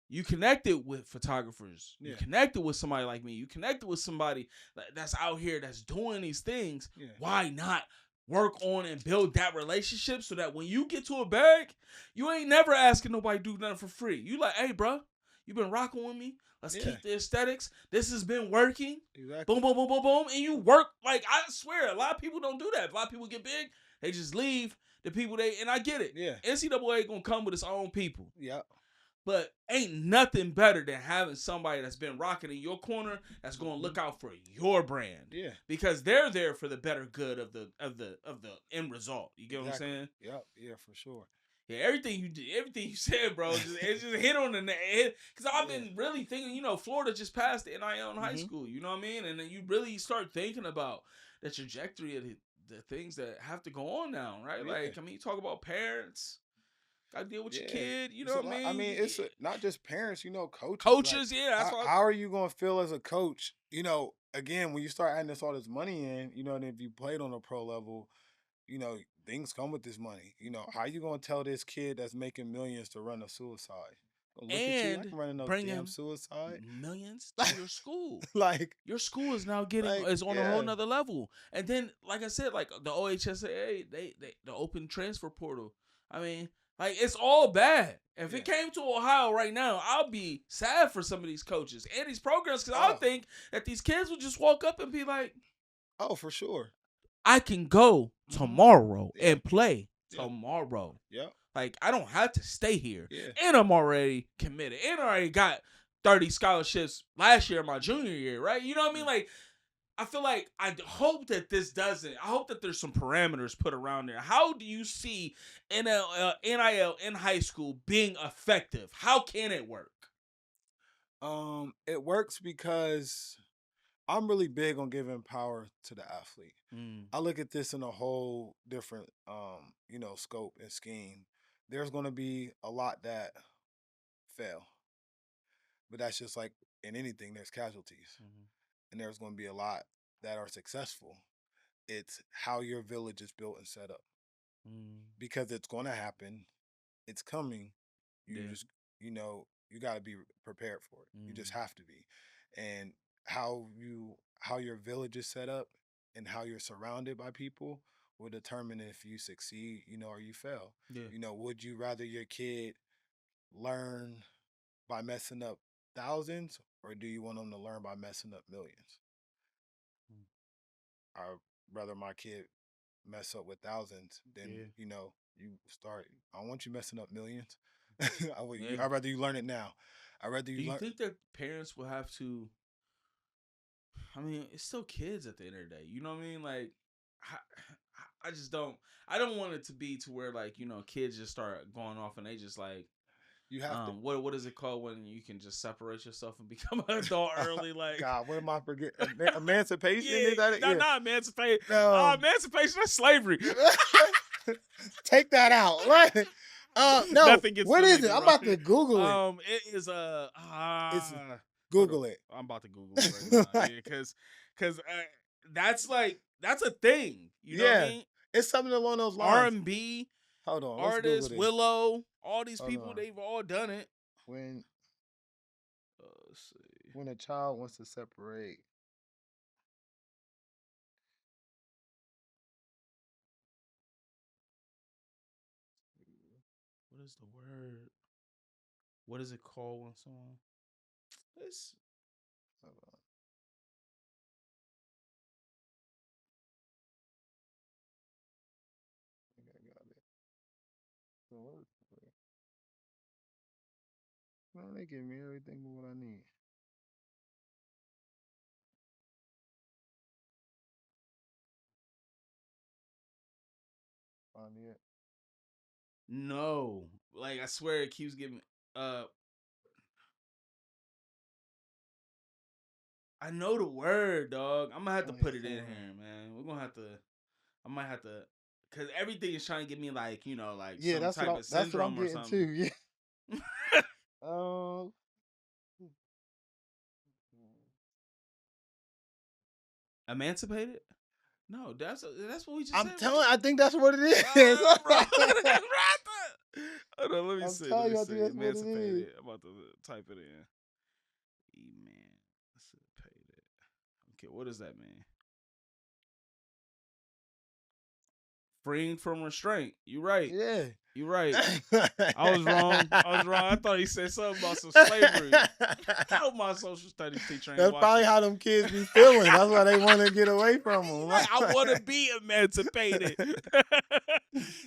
you connected with photographers. Yeah. You connected with somebody like me. You connected with somebody that's out here that's doing these things. Yeah. Why not work on and build that relationship so that when you get to a bag, you ain't never asking nobody to do nothing for free. You like, hey, bro, you been rocking with me. Let's keep the aesthetics. This has been working. Exactly. Boom, boom, boom, boom, boom. And you work. Like, I swear, a lot of people don't do that. A lot of people get big. They just leave the people and I get it. Yeah. NCAA going to come with its own people. Yeah. But ain't nothing better than having somebody that's been rocking in your corner that's going to look out for your brand. Yeah. Because they're there for the better good of the end result. You get what I'm saying? Yep. Yeah, for sure. Yeah, everything you said, bro, it just hit on the head. Because I've been really thinking, Florida just passed the NIL in high school. You know what I mean? And then you really start thinking about the trajectory of the things that have to go on now, right? Yeah. Like, I mean, you talk about parents. Gotta deal with your kid, you know what I mean? I mean, it's not just parents, coaches. Coaches, like, that's how are you gonna feel as a coach? Again, when you start adding all this money in, and if you played on a pro level, things come with this money. How you gonna tell this kid that's making millions to run a suicide? Look at you. I and can run no damn bringing suicide. millions to your school. like, Your school is now getting like, is on a whole yeah. nother level. And then, like I said, like the OHSAA, they the open transfer portal. I mean, like it's all bad. If Yeah. it came to Ohio right now, I'll be sad for some of these coaches and these programs because I Oh. think that these kids would just walk up and be like, Oh, for sure. I can go tomorrow Yeah. and play Yeah. tomorrow. Yeah. Like I don't have to stay here. Yeah. And I'm already committed. And I already got 30 scholarships last year, my junior year, right? You know what I mean? Like I feel like I hope that this doesn't. I hope that there's some parameters put around there. How do you see NIL in high school being effective? How can it work? It works because I'm really big on giving power to the athlete. I look at this in a whole different, scope and scheme. There's going to be a lot that fail, but that's just like in anything. There's casualties, and there's going to be a lot that are successful. It's how your village is built and set up, because it's going to happen. It's coming. You just, you got to be prepared for it. You just have to be, and how your village is set up and how you're surrounded by people will determine if you succeed, or you fail. Yeah. Would you rather your kid learn by messing up thousands, or do you want them to learn by messing up millions? I'd rather my kid mess up with thousands than you start. I don't want you messing up millions. I'd rather you learn it now. I'd rather you Do you learn. think that parents will have to? I mean, it's still kids at the end of the day. You know what I mean? Like, I just don't. I don't want it to be to where like kids just start going off and they just like you have to. What is it called when you can just separate yourself and become an adult early? Like, God, what am I forgetting? Emancipation? Yeah, Is that it? not emancipation. No. Emancipation, that's slavery. Take that out. Right? No. Nothing gets What the is nigga it? I'm right. about to Google it. It is Google it. I'm about to Google it right now. Yeah, because that's a thing. You know what I mean? It's something along those lines. R&B, Hold on, artists, Willow, all these people, they've all done it. When let's see. When a child wants to separate. What is the word? What is it called when someone? This. Hold on. I think I got it. So what? Man, they give me everything but what I need. Find it. No, like I swear it keeps giving. I know the word, dog. I'm gonna have to put it in here, man. We're gonna have to. I might have to, cause everything is trying to get me like like some that's type what of syndrome that's what I'm or getting something. too. Yeah. Emancipated? No, that's what we just I'm said. telling. I think that's what it is. Bro. Hold on, let me see. Telling you, I see. think that's what it Emancipated. is. I'm about to type it in. Emancipated. Okay, what does that mean? Freeing from restraint. You right. Yeah. You right. I was wrong. I thought he said something about some slavery. How my social studies teacher ain't That's watching. probably how them kids be feeling. That's why they want to get away from them. Like, I want to be emancipated.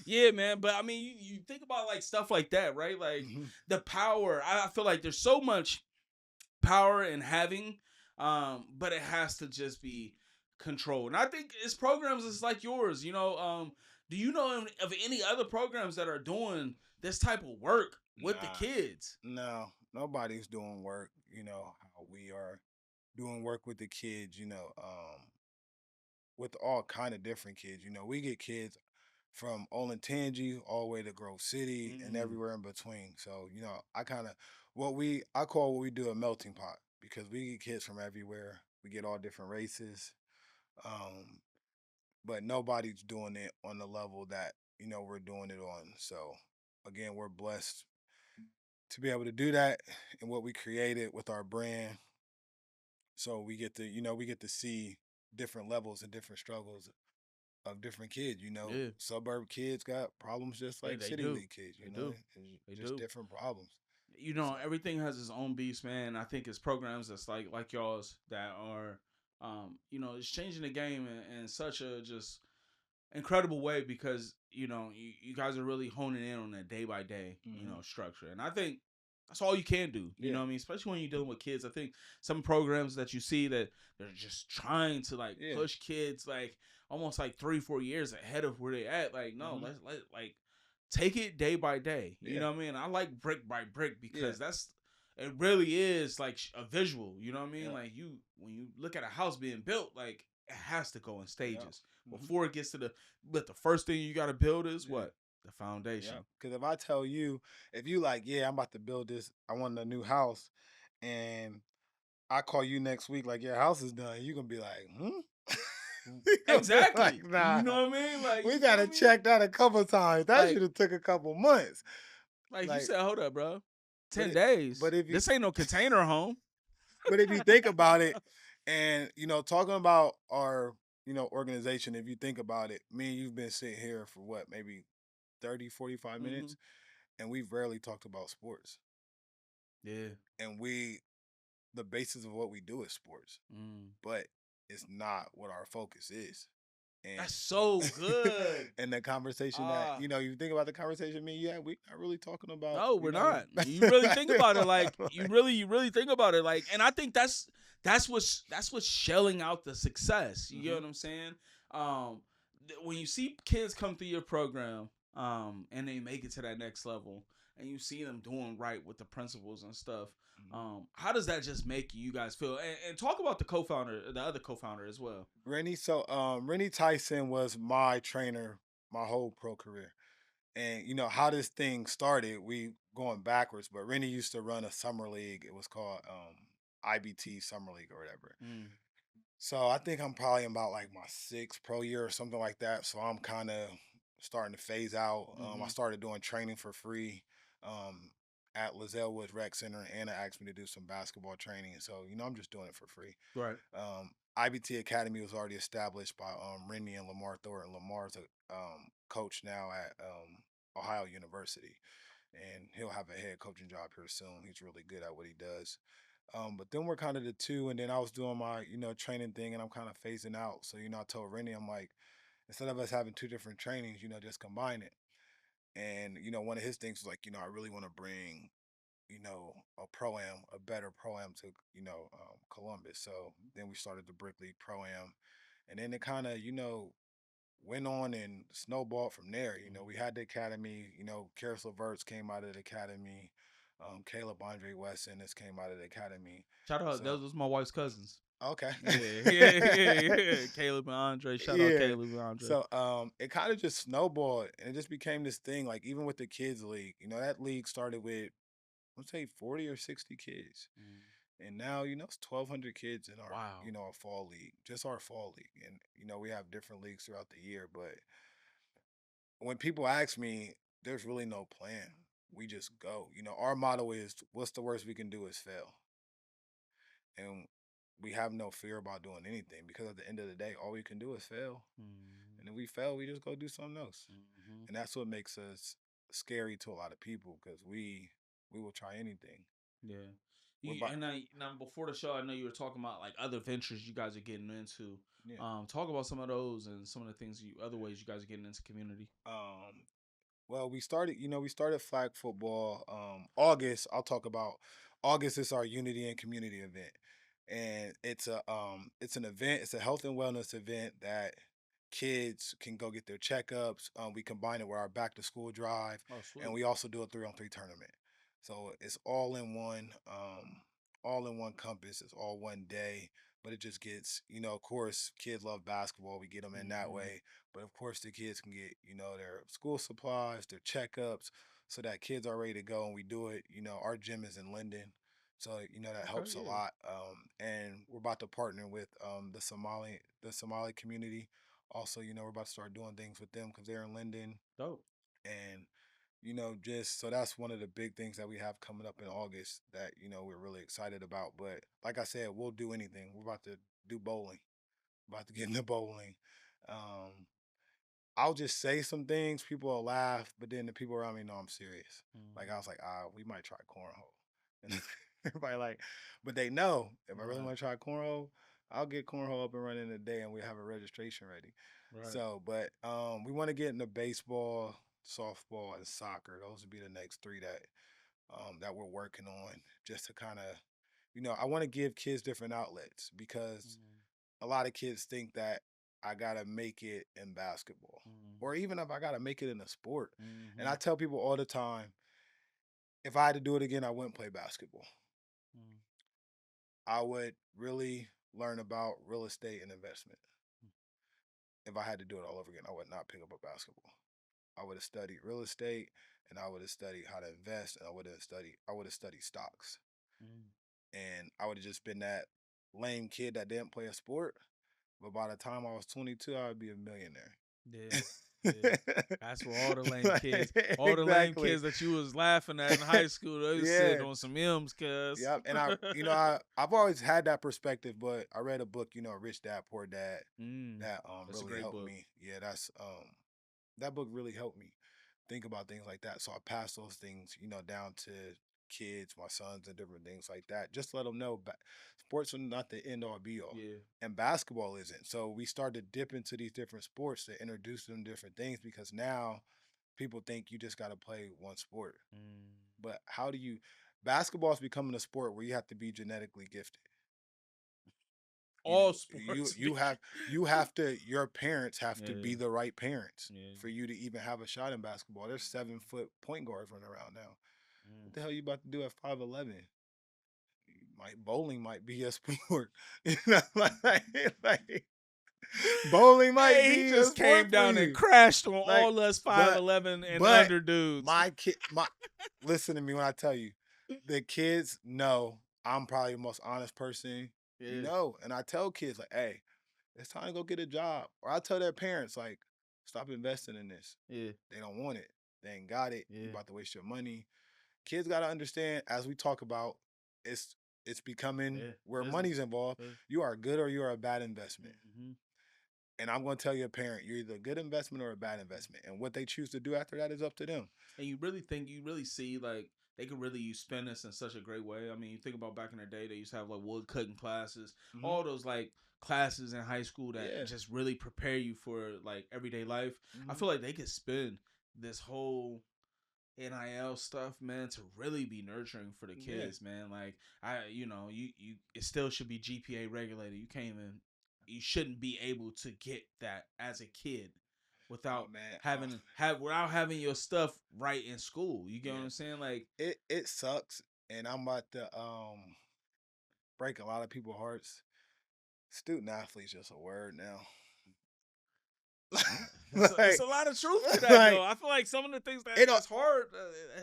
Yeah, man. But I mean, you think about like stuff like that, right? Like the power. I feel like there's so much power in having, but it has to just be controlled. And I think it's programs that's like yours. Do you know of any other programs that are doing this type of work with the kids? No, nobody's doing work. How we are doing work with the kids. With all kind of different kids. We get kids from Olentangy all the way to Grove City and everywhere in between. So I kind of I call what we do a melting pot, because we get kids from everywhere. We get all different races. But nobody's doing it on the level that we're doing it on. So again, we're blessed to be able to do that and what we created with our brand. So we get to, we get to see different levels and different struggles of different kids. Yeah, Suburb kids got problems just yeah, like they city do. league kids. They do. It's They just do. different problems. So Everything has its own beast, man. I think it's programs that's like y'all's that are, it's changing the game in such a just incredible way because you guys are really honing in on that day by day structure, and I think that's all you can do. You know yeah, what I mean? Especially when you're dealing with kids. I think some programs that you see that they're just trying to like yeah, push kids like almost like 3-4 years ahead of where they at. Like no, hmm let's like take it day by day. You yeah, know what I mean? I like brick by brick yeah, because it really is like a visual. You know what I mean? yeah, Like when you look at a house being built, like it has to go in yeah, stages hmm before it gets to but the first thing you got to build is yeah. what? The foundation. Yeah, because if I tell you, if you like, yeah, I'm about to build this, I want a new house, and I call you next week, like your house is done, you gonna be like, hmm. You gonna be like, Exactly. nah, You know what I mean? Like, we you feel gotta me? check that a couple times. That Like should have took a couple months. you Like, said, hold up, bro. but 10 it, days. but if you, This ain't no container home. but if you think about it, and talking about our, organization, if you think about it, me and you've been sitting here for what, maybe 30, 45 hmm minutes, and we've rarely talked about sports. Yeah. And the basis of what we do is sports, Mm. but it's not what our focus is. And That's so good. and the conversation that Ah. you think about the conversation me, yeah, we not really talking about, No, we're not. You really think about it, like you really think about it, like, and I think that's what's shelling out the success. You get hmm what I'm saying? Um, when you see kids come through your program, and they make it to that next level, and you see them doing right with the principles and stuff, how does that just make you guys feel? And talk about the other co-founder as well. Rennie Tyson was my trainer my whole pro career. And how this thing started, we going backwards, but Rennie used to run a summer league. It was called IBT Summer League or whatever. Mm. So I think I'm probably about like my sixth pro year or something like that. So I'm kind of starting to phase out. I Mm-hmm. started doing training for free um, at Lizelle Woods Rec Center, and Anna asked me to do some basketball training. So I'm just doing it for free. Right. IBT Academy was already established by Rennie and Lamar Thornton. Lamar's a coach now at Ohio University, and he'll have a head coaching job here soon. He's really good at what he does. But then we're kind of the two, and then I was doing my, training thing, and I'm kind of phasing out. So, I told Rennie, I'm like, instead of us having two different trainings, just combine it. And, one of his things was like, I really want to bring, a pro-am, a better pro-am to, Columbus. So then we started the Brick League pro-am. And then it kind of, went on and snowballed from there. We had the academy, Karis Leverts came out of the academy. Caleb Andre Wesson has came out of the academy. Shout out, So those my wife's cousins. okay. Yeah. Caleb and Andre. Shout out Yeah. Caleb and Andre. So it kind of just snowballed and it just became this thing, like even with the kids league, that league started with let's say 40 or 60 kids. Mm. And now, it's 1,200 kids in our, Wow. our fall league, just our fall league. And, we have different leagues throughout the year. But when people ask me, there's really no plan. We just go. Our motto is what's the worst we can do is fail. And we have no fear about doing anything because at the end of the day, all we can do is fail. Mm. And if we fail, we just go do something else. Mm-hmm. And that's what makes us scary to a lot of people because we will try anything. Yeah. We're about, Now before the show, I know you were talking about like other ventures you guys are getting into. yeah. Talk about some of those and some of the things other ways you guys are getting into community. Well, we started flag football. August, I'll talk about August is our unity and community event. And it's an event, it's a health and wellness event that kids can go get their checkups. We combine it with our back to school drive, Oh, and sweet. we also do a 3-on-3 tournament. So it's all in one compass. It's all one day, but it just gets, of course, kids love basketball. We get them in that Mm-hmm. way, but of course, the kids can get, their school supplies, their checkups, so that kids are ready to go. And we do it. Our gym is in Linden, so that Okay, helps a yeah. lot. And we're about to partner with the Somali community. Also, we're about to start doing things with them because they're in Linden, Dope. and just so that's one of the big things that we have coming up in August that we're really excited about. But like I said, we'll do anything. We're about to do bowling. About to get into bowling. Um, I'll just say some things, people will laugh, but then the people around me know I'm serious. Like I was like, we might try cornhole. And everybody like, but they know if I really Right. want to try cornhole, I'll get cornhole up and running today and we have a registration ready. Right. So, but we want to get into baseball, softball, and soccer. Those would be the next three that we're working on just to kind of, I want to give kids different outlets because a lot of kids think that I gotta make it in basketball, or even if I gotta make it in a sport. And I tell people all the time, if I had to do it again, I wouldn't play basketball. I would really learn about real estate and investment. If I had to do it all over again, I would not pick up a basketball. I would have studied real estate, and I would have studied how to invest, and I would have studied stocks, and I would have just been that lame kid that didn't play a sport. But by the time I was 22, I would be a millionaire. Yeah. Yeah. That's for all the lame Like, kids. All the lame exactly. kids that you was laughing at in high school. They was sitting Yeah. on some M's, cuz. Yep. And I've always had that perspective, but I read a book, Rich Dad Poor Dad, that That's a really great helped book. me. Yeah, that's that book really helped me think about things like that. So I pass those things, down to kids, my sons, and different things like that. Just to let them know, sports are not the end all be all, Yeah. and basketball isn't. So we start to dip into these different sports to introduce them to different things because now people think you just got to play one sport. But how do you? Basketball is becoming a sport where you have to be genetically gifted. All You sports. you have to your parents have to be Yeah. the right parents Yeah. for you to even have a shot in basketball. There's 7-foot point guards running around now. What the hell you about to do at 5'11"? Bowling might be a sport. Like, bowling might Hey, be he a just sport came for down and you. crashed on Like, all us but 5'11" and but under dudes. listen to me when I tell you, the kids know I'm probably the most honest person Yeah. and I tell kids like, hey, it's time to go get a job. Or I tell their parents, like, stop investing in this. Yeah. They don't want it. They ain't got it. You Yeah. about to waste your money. Kids gotta understand, as we talk about, it's becoming Yeah. where Business. money's involved. Yeah. You are good or you are a bad investment. Mm-hmm. And I'm gonna tell your parent, you're either a good investment or a bad investment. And what they choose to do after that is up to them. And you really see like they could really use spend this in such a great way. I mean, you think about back in the day, they used to have like wood cutting classes, all those like classes in high school that Yeah. just really prepare you for like everyday life. I Mhm. feel like they could spend this whole NIL stuff, man, to really be nurturing for the Yeah. kids, man. Like you it still should be GPA regulated. You shouldn't be able to get that as a kid without man. without having your stuff right in school. You get what I'm saying? Like It sucks, and I'm about to break a lot of people's hearts. Student athlete's just a word now. it's a lot of truth to that, though. I feel like some of the things that's hard.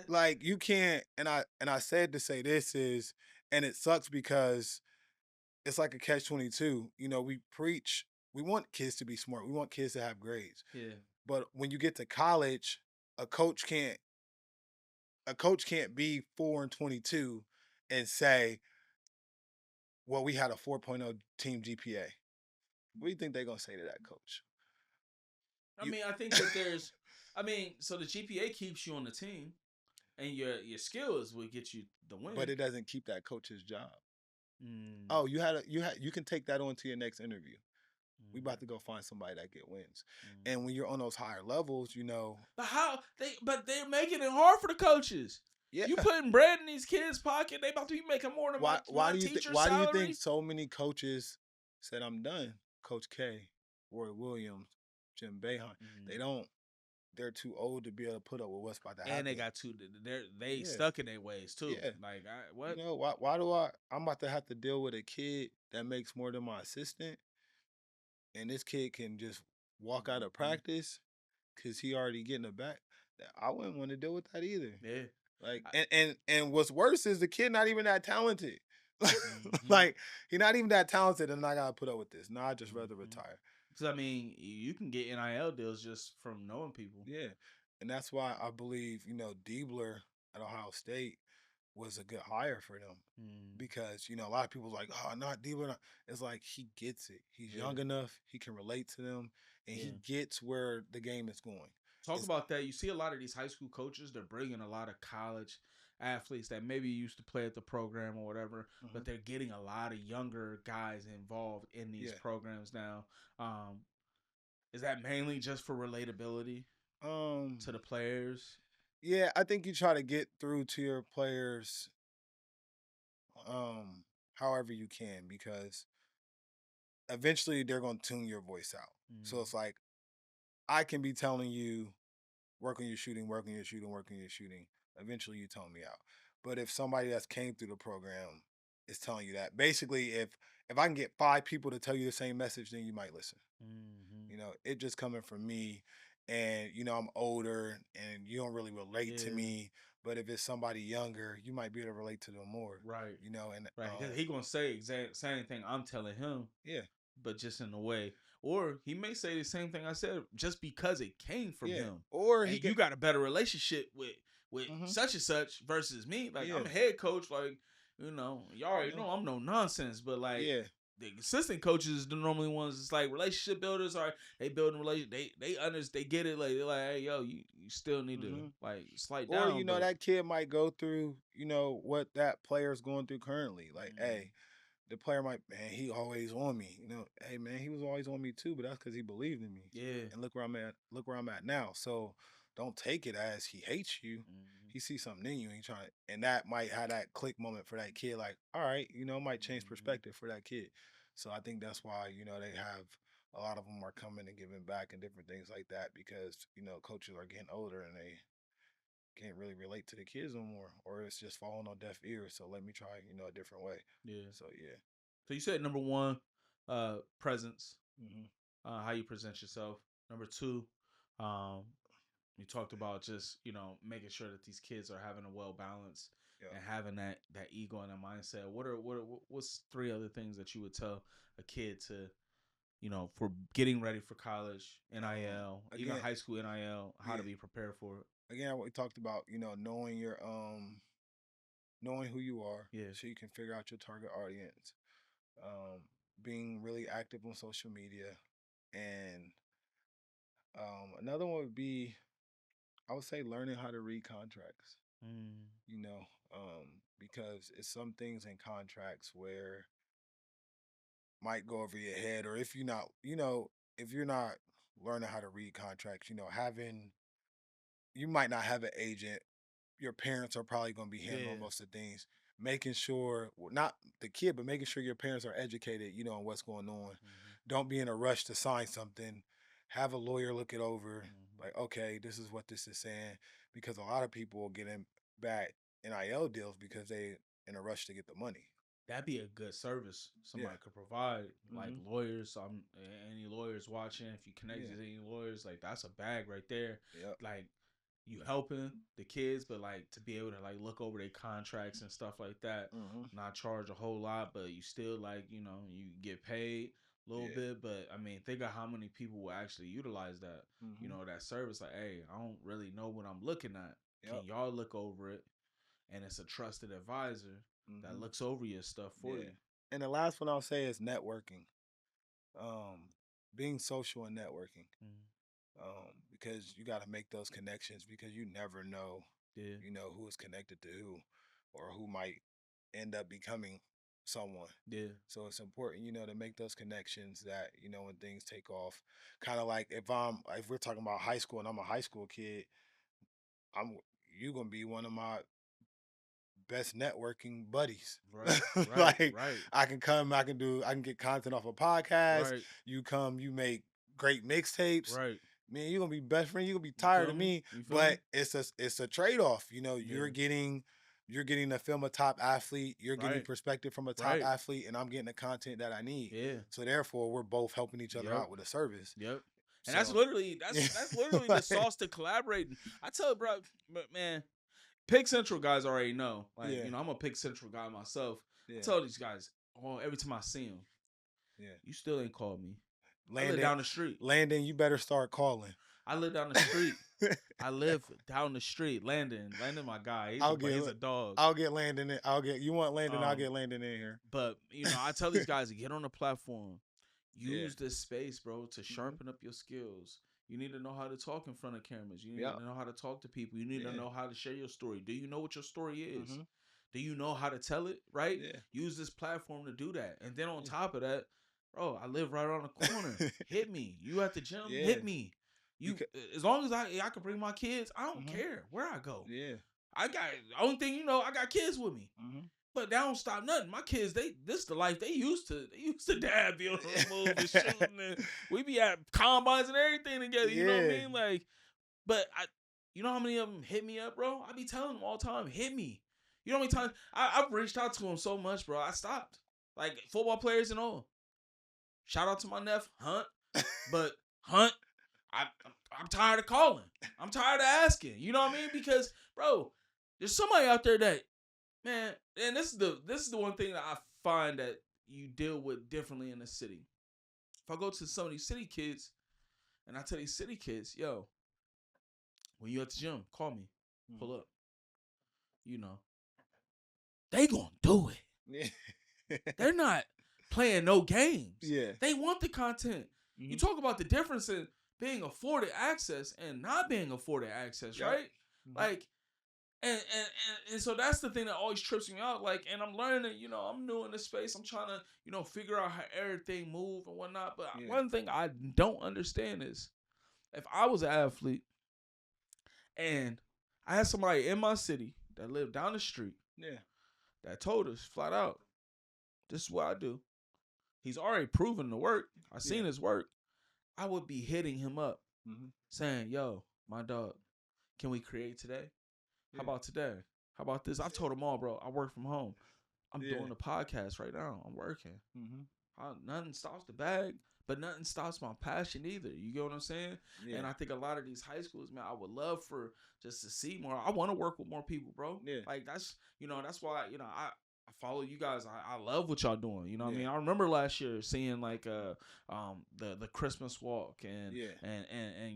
Like you can't, and I said to say this is, and it sucks because it's like a catch-22. We preach, we want kids to be smart, we want kids to have grades, Yeah. but when you get to college, a coach can't be 4 and 22 and say, well, we had a 4.0 team GPA. What do you think they're gonna say to that coach? I mean, I think that there's, so the GPA keeps you on the team, and your skills will get you the win. But it doesn't keep that coach's job. Mm. Oh, you can take that on to your next interview. We about to go find somebody that get wins. And when you're on those higher levels, But they're making it hard for the coaches. Yeah. You putting bread in these kids' pocket, they about to be making more than my teacher's why salary. do you think so many coaches said I'm done? Coach K, Roy Williams, Jim Boeheim. They're too old to be able to put up with what's about to happen. And they got they stuck in their ways too. Yeah. Like what? Why I'm about to have to deal with a kid that makes more than my assistant, and this kid can just walk out of practice because he already getting a back. I wouldn't want to deal with that either. Yeah. Like and what's worse is the kid not even that talented. Like he not even that talented, and I gotta put up with this. Nah, I just rather retire. Because you can get NIL deals just from knowing people. Yeah, And that's why I believe, Diebler at Ohio State was a good hire for them. Mm, Because, a lot of people like, oh, not Diebler. It's like he gets it. He's yeah, young enough. He can relate to them. And he yeah. gets where the game is going. Talk It's, about that. You see a lot of these high school coaches, they're bringing a lot of college athletes that maybe used to play at the program or whatever, mhm, but they're getting a lot of younger guys involved in these yeah. programs now. Um, is that mainly just for relatability Um, to the players? yeah, I think you try to get through to your players however you can because eventually they're going to tune your voice out. So Mm, it's like I can be telling you work on your shooting, work on your shooting, work on your shooting. Eventually you tone me out. But if somebody that's came through the program is telling you that, basically if I can get 5 people to tell you the same message, then you might listen. mm-hmm. It just coming from me and I'm older and you don't really relate to Yeah, me. But if it's somebody younger, you might be able to relate to them more. right, And right. Because he gonna say exact same thing I'm telling him, yeah, but just in a way. Or he may say the same thing I said just because it came from yeah. him. Or Hey, he you could got a better relationship with hmm such and such versus me. Like yeah, I'm a head coach, like, you already know I'm no nonsense, but like yeah. the assistant coaches the normally ones it's like relationship builders are they building relation they get it like they're like, hey yo, you still need to hmm like slight Or down, but that kid might go through what that player's going through currently. Like, mm, hey, the player might, man, he always on me. Hey man, he was always on me too, but that's because he believed in me. yeah. And look where I'm at. Look where I'm at now. So don't take it as he hates you. Mm, He sees something in you, and he trying, and that might have that click moment for that kid. Like, all right, it might change mm, perspective for that kid. So I think that's why they have a lot of them are coming and giving back and different things like that because coaches are getting older and they can't really relate to the kids no more, or it's just falling on deaf ears. So let me try, a different way. yeah. So yeah. So you said number one, presence, Hmm. how you present yourself. Number two, um, you talked about just making sure that these kids are having a well balance Yeah. and having that ego and that mindset. What's three other things that you would tell a kid to for getting ready for college, NIL, even Again, high school NIL, how to yeah. be prepared for it? Again, what we talked about, knowing your knowing who you are, Yeah. so you can figure out your target audience. Um, being really active on social media, and another one would be, I would say, learning how to read contracts. Mm, You know, because it's some things in contracts where might go over your head, or if you're not learning how to read contracts, having you might not have an agent. Your parents are probably going to be handling yeah. most of the things, making sure, well, not the kid, but making sure your parents are educated, on what's going on. Hmm. Don't be in a rush to sign something. Have a lawyer look it over. Hmm. Like, okay, this is what this is saying, because a lot of people will get in bad NIL deals because they in a rush to get the money. That'd be a good service Yeah. somebody could provide, like Hmm. lawyers. Any lawyers watching, if you connect Yeah. to any lawyers, like that's a bag right there. Yep. Like you helping the kids, but like to be able to like look over their contracts and stuff like that, Hmm. not charge a whole lot, but you still like you get paid a little Yeah. bit. But I mean, think of how many people will actually utilize that. Hmm. That service. Like, hey, I don't really know what I'm looking at. Yep. Can y'all look over it? And it's a trusted advisor that Hmm. looks over your stuff for Yeah. you. And the last one I'll say is networking. Being social and networking. Mm, Because you got to make those connections because you never know, yeah, who is connected to who, or who might end up becoming someone. yeah, So it's important, to make those connections that when things take off. Kind of like if we're talking about high school and I'm a high school kid, I'm you gonna be one of my best networking buddies. right, right, Like right, I can come, I can get content off a podcast. right, You come, you make great mixtapes. right. Man, you're gonna be best friend. You're gonna be You tired feel of me? me, You feel me? but it's a trade off. Yeah, You're getting to film a top athlete. You're getting right, perspective from a top right. athlete, and I'm getting the content that I need. Yeah, So therefore, we're both helping each other yep, out with a service. yep. And that's So literally yeah, that's literally the like, sauce to collaborating. I tell bro, but man, Pick Central guys already know. Like yeah, I'm a Pick Central guy myself. I yeah, tell these guys, every time I see them, yeah. you still ain't called me. I live Landon, down the street. Landon, you better start calling. I live down the street. I live down the street. Landon, my guy. He's a dog. I'll get Landon in. You want Landon, I'll get Um, Landon in here. But I tell these guys to get on the platform. Yeah. Use this space, bro, to sharpen up your skills. You need to know how to talk in front of cameras. You need to know how to talk to people. You need to know how to share your story. Do you know what your story is? Do you know how to tell it, right? Yeah. Use this platform to do that. And then on top of that, bro, I live right around the corner. Hit me. You at the gym, hit me. As long as I can bring my kids, I don't care where I go. Yeah. I got only thing I got kids with me. But that don't stop nothing. My kids, this is the life they used to. They used to dad be on the move and shooting, and we be at combines and everything together. You know what I mean? Like, but you know how many of them hit me up, bro? I be telling them all the time, hit me. You know how many times I've reached out to them so much, bro. I stopped. Like football players and all. Shout out to my nephew Hunt, but Hunt, I'm tired of calling. I'm tired of asking. You know what I mean? Because, bro, there's somebody out there that. Man, and this is the one thing that I find that you deal with differently in the city. If I go to some of these city kids, and I tell these city kids, yo, when you at the gym, call me, pull up. They gonna do it. Yeah. They're not playing no games. Yeah, they want the content. You talk about the difference in being afforded access and not being afforded access, right? Like. And so that's the thing that always trips me out. Like, and I'm learning, I'm new in this space. I'm trying to, figure out how everything move and whatnot. But one thing I don't understand is if I was an athlete and I had somebody in my city that lived down the street that told us flat out, this is what I do. He's already proven the work. I seen his work. I would be hitting him up saying, yo, my dog, can we create today? How about today? How about this? I've told them all, bro. I work from home. I'm doing a podcast right now. I'm working. Nothing stops the bag, but nothing stops my passion either. You get what I'm saying? Yeah. And I think a lot of these high schools, man, I would love for just to see more. I want to work with more people, bro. Yeah. Like that's why, I follow you guys. I love what y'all doing. You know what I mean? I remember last year seeing like the Christmas walk and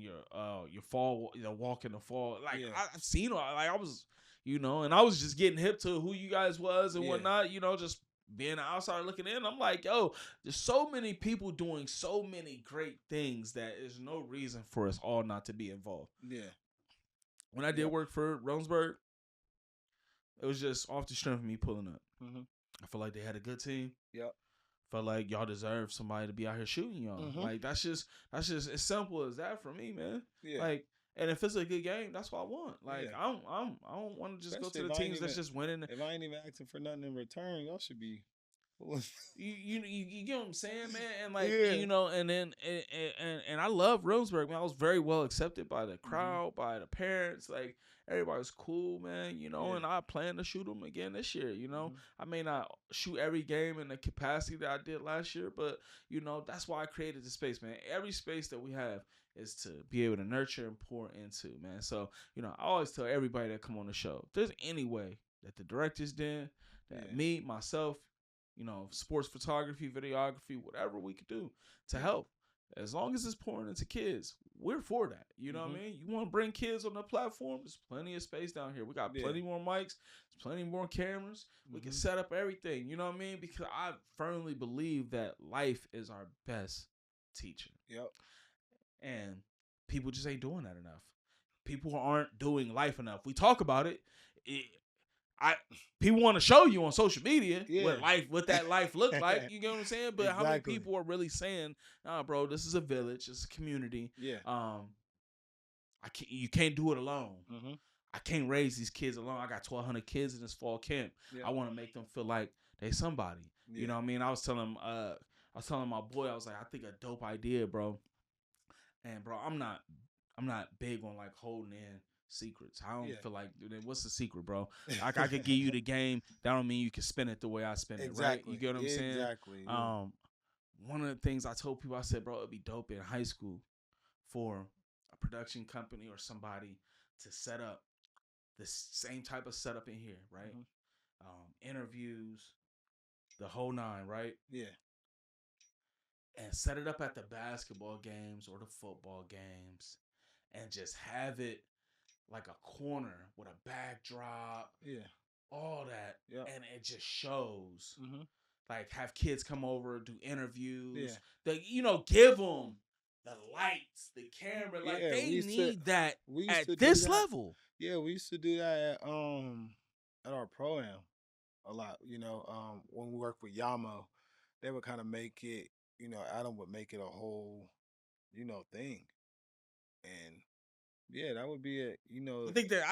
your fall, walk in the fall. Like I've seen like I was, and I was just getting hip to who you guys was and whatnot, just being an outsider looking in. I'm like, yo, there's so many people doing so many great things that there's no reason for us all not to be involved. Yeah. When I did work for Rosensburg, it was just off the strength of me pulling up. I feel like they had a good team. Yep. Felt like y'all deserve somebody to be out here shooting y'all. Like that's just as simple as that for me, man. Yeah. Like, and if it's a good game, that's what I want. Like I don't want to just go to the teams that's just winning. If I ain't even asking for nothing in return, y'all should be. you get what I'm saying, man, and like and then and I love Roseburg, man. I was very well accepted by the crowd, by the parents, like everybody's cool, man. And I plan to shoot them again this year. I may not shoot every game in the capacity that I did last year, but that's why I created the space, man. Every space that we have is to be able to nurture and pour into, man. So I always tell everybody that come on the show, if there's any way that the directors did, that me, myself, sports photography, videography, whatever we could do to help. As long as it's pouring into kids, we're for that. You know what I mean? You want to bring kids on the platform, there's plenty of space down here. We got plenty more mics, there's plenty more cameras. We can set up everything. You know what I mean? Because I firmly believe that life is our best teacher. Yep. And people just ain't doing that enough. People aren't doing life enough. We talk about it. People want to show you on social media what that life look like. You get what I'm saying? But how many people are really saying, "Nah, bro, this is a village, it's a community. Yeah. You can't do it alone. I can't raise these kids alone. I got 1,200 kids in this fall camp. I want to make them feel like they somebody. You know what I mean? I was telling my boy, I was like, I think a dope idea, bro. And bro, I'm not big on like holding in secrets. I don't feel like, what's the secret, bro? I could give you the game. That don't mean you can spin it the way I spin it, right? You get what I'm saying? Exactly. Yeah. One of the things I told people, I said, bro, it'd be dope in high school for a production company or somebody to set up the same type of setup in here, right? Interviews, the whole nine, right? Yeah. And set it up at the basketball games or the football games and just have it like a corner with a backdrop, all that, and it just shows. Like have kids come over, do interviews. Give them the lights, the camera. Like they need that at this level. Yeah, we used to do that at our pro-am a lot. When we worked with Yamo, they would kind of make it. Adam would make it a whole, thing, and yeah, that would be it. I think that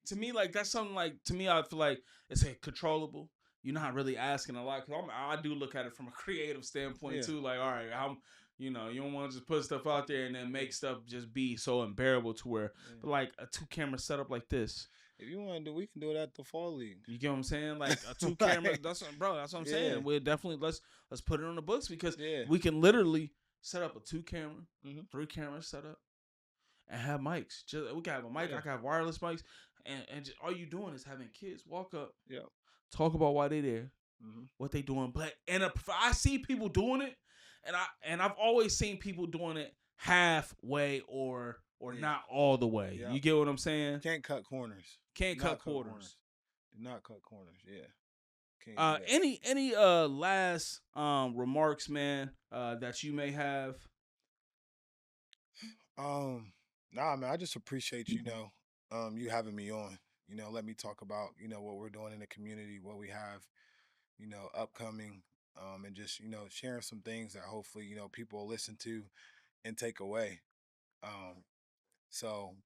to me, like that's something like to me. I feel like it's controllable. You're not really asking a lot because I do look at it from a creative standpoint too. Like, all right, you don't want to just put stuff out there and then make stuff just be so unbearable to where, but like a 2-camera setup like this. If you want to do, we can do it at the fall league. You get what I'm saying? Like a 2-camera. That's what I'm saying. We're definitely let's put it on the books because we can literally set up a 2-camera, 3-camera setup. And have mics. We can have a mic. I can have wireless mics, and just, all you doing is having kids walk up, talk about why they there, what they doing. But I see people doing it, and I've always seen people doing it halfway or not all the way. Yeah. You get what I'm saying? Can't cut corners. Can't cut corners. Do not cut corners. Yeah. Any last remarks, man, that you may have? Nah, man, I just appreciate, you having me on, let me talk about, what we're doing in the community, what we have, upcoming, and just, sharing some things that hopefully, people will listen to and take away. So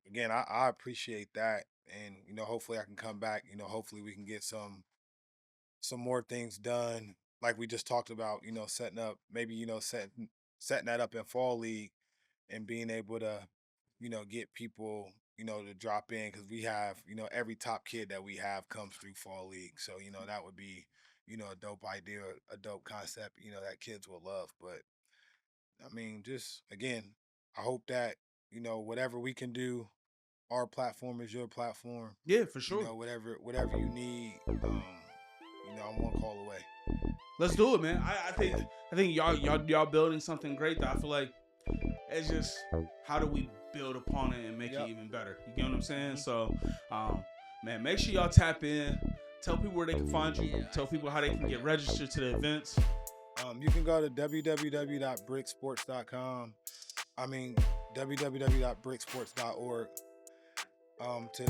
again, I appreciate that. And, hopefully I can come back, hopefully we can get some more things done. Like we just talked about, setting up, maybe, setting that up in fall league and being able to, get people, to drop in because we have, every top kid that we have comes through fall league. So, that would be, a dope idea, a dope concept, that kids will love. But I mean, just again, I hope that, whatever we can do, our platform is your platform. Yeah, for sure. Whatever you need, I'm one call away. Let's do it, man. I think y'all building something great that I feel like it's just how do we build upon it and make it even better. You get what I'm saying? So, man, make sure y'all tap in. Tell people where they can find you. Tell people how they can get registered to the events. You can go to www.bricksports.com. I mean, www.bricksports.org. To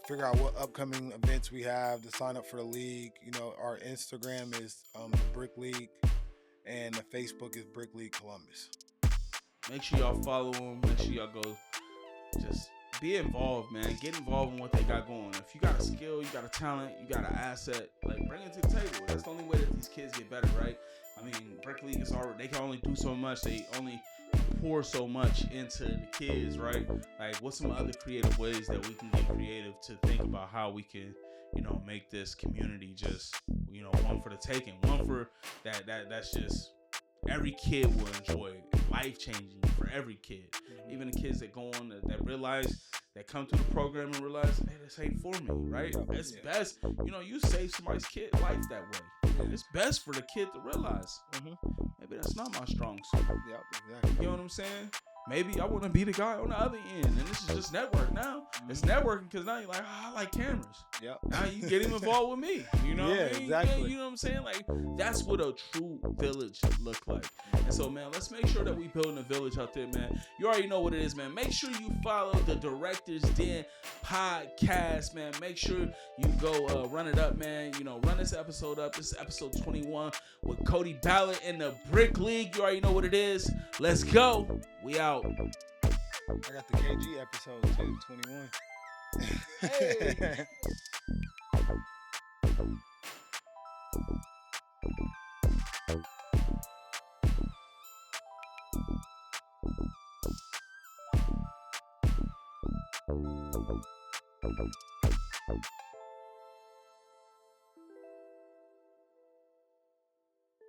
figure out what upcoming events we have, to sign up for the league. Our Instagram is the Brick League, and the Facebook is Brick League Columbus. Make sure y'all follow them. Make sure y'all go. Just be involved, man. Get involved in what they got going. If you got a skill, you got a talent, you got an asset, like bring it to the table. That's the only way that these kids get better, right? I mean, Brick League is already, they can only do so much. They only pour so much into the kids, right? Like, what's some other creative ways that we can get creative to think about how we can, make this community just, one for the taking, one for that's just every kid will enjoy, life-changing for every kid. Even the kids that go on that realize, that come through the program and realize, hey, this ain't for me, right? It's best, you save somebody's kid life that way. It's best for the kid to realize, maybe that's not my strong suit. Yep, exactly. You know what I'm saying? Maybe I want to be the guy on the other end, and this is just network now. It's networking because now you're like, I like cameras. Yep. Now you get him involved with me. You know what I mean? Exactly. You know what I'm saying? Like, that's what a true village look like. And so, man, let's make sure that we building a village out there, man. You already know what it is, man. Make sure you follow the Director's Den podcast, man. Make sure you go run it up, man. Run this episode up. This is episode 21 with Cody Ballard in the Brick League. You already know what it is. Let's go. We out. I got the KG episode too, 21. Hey.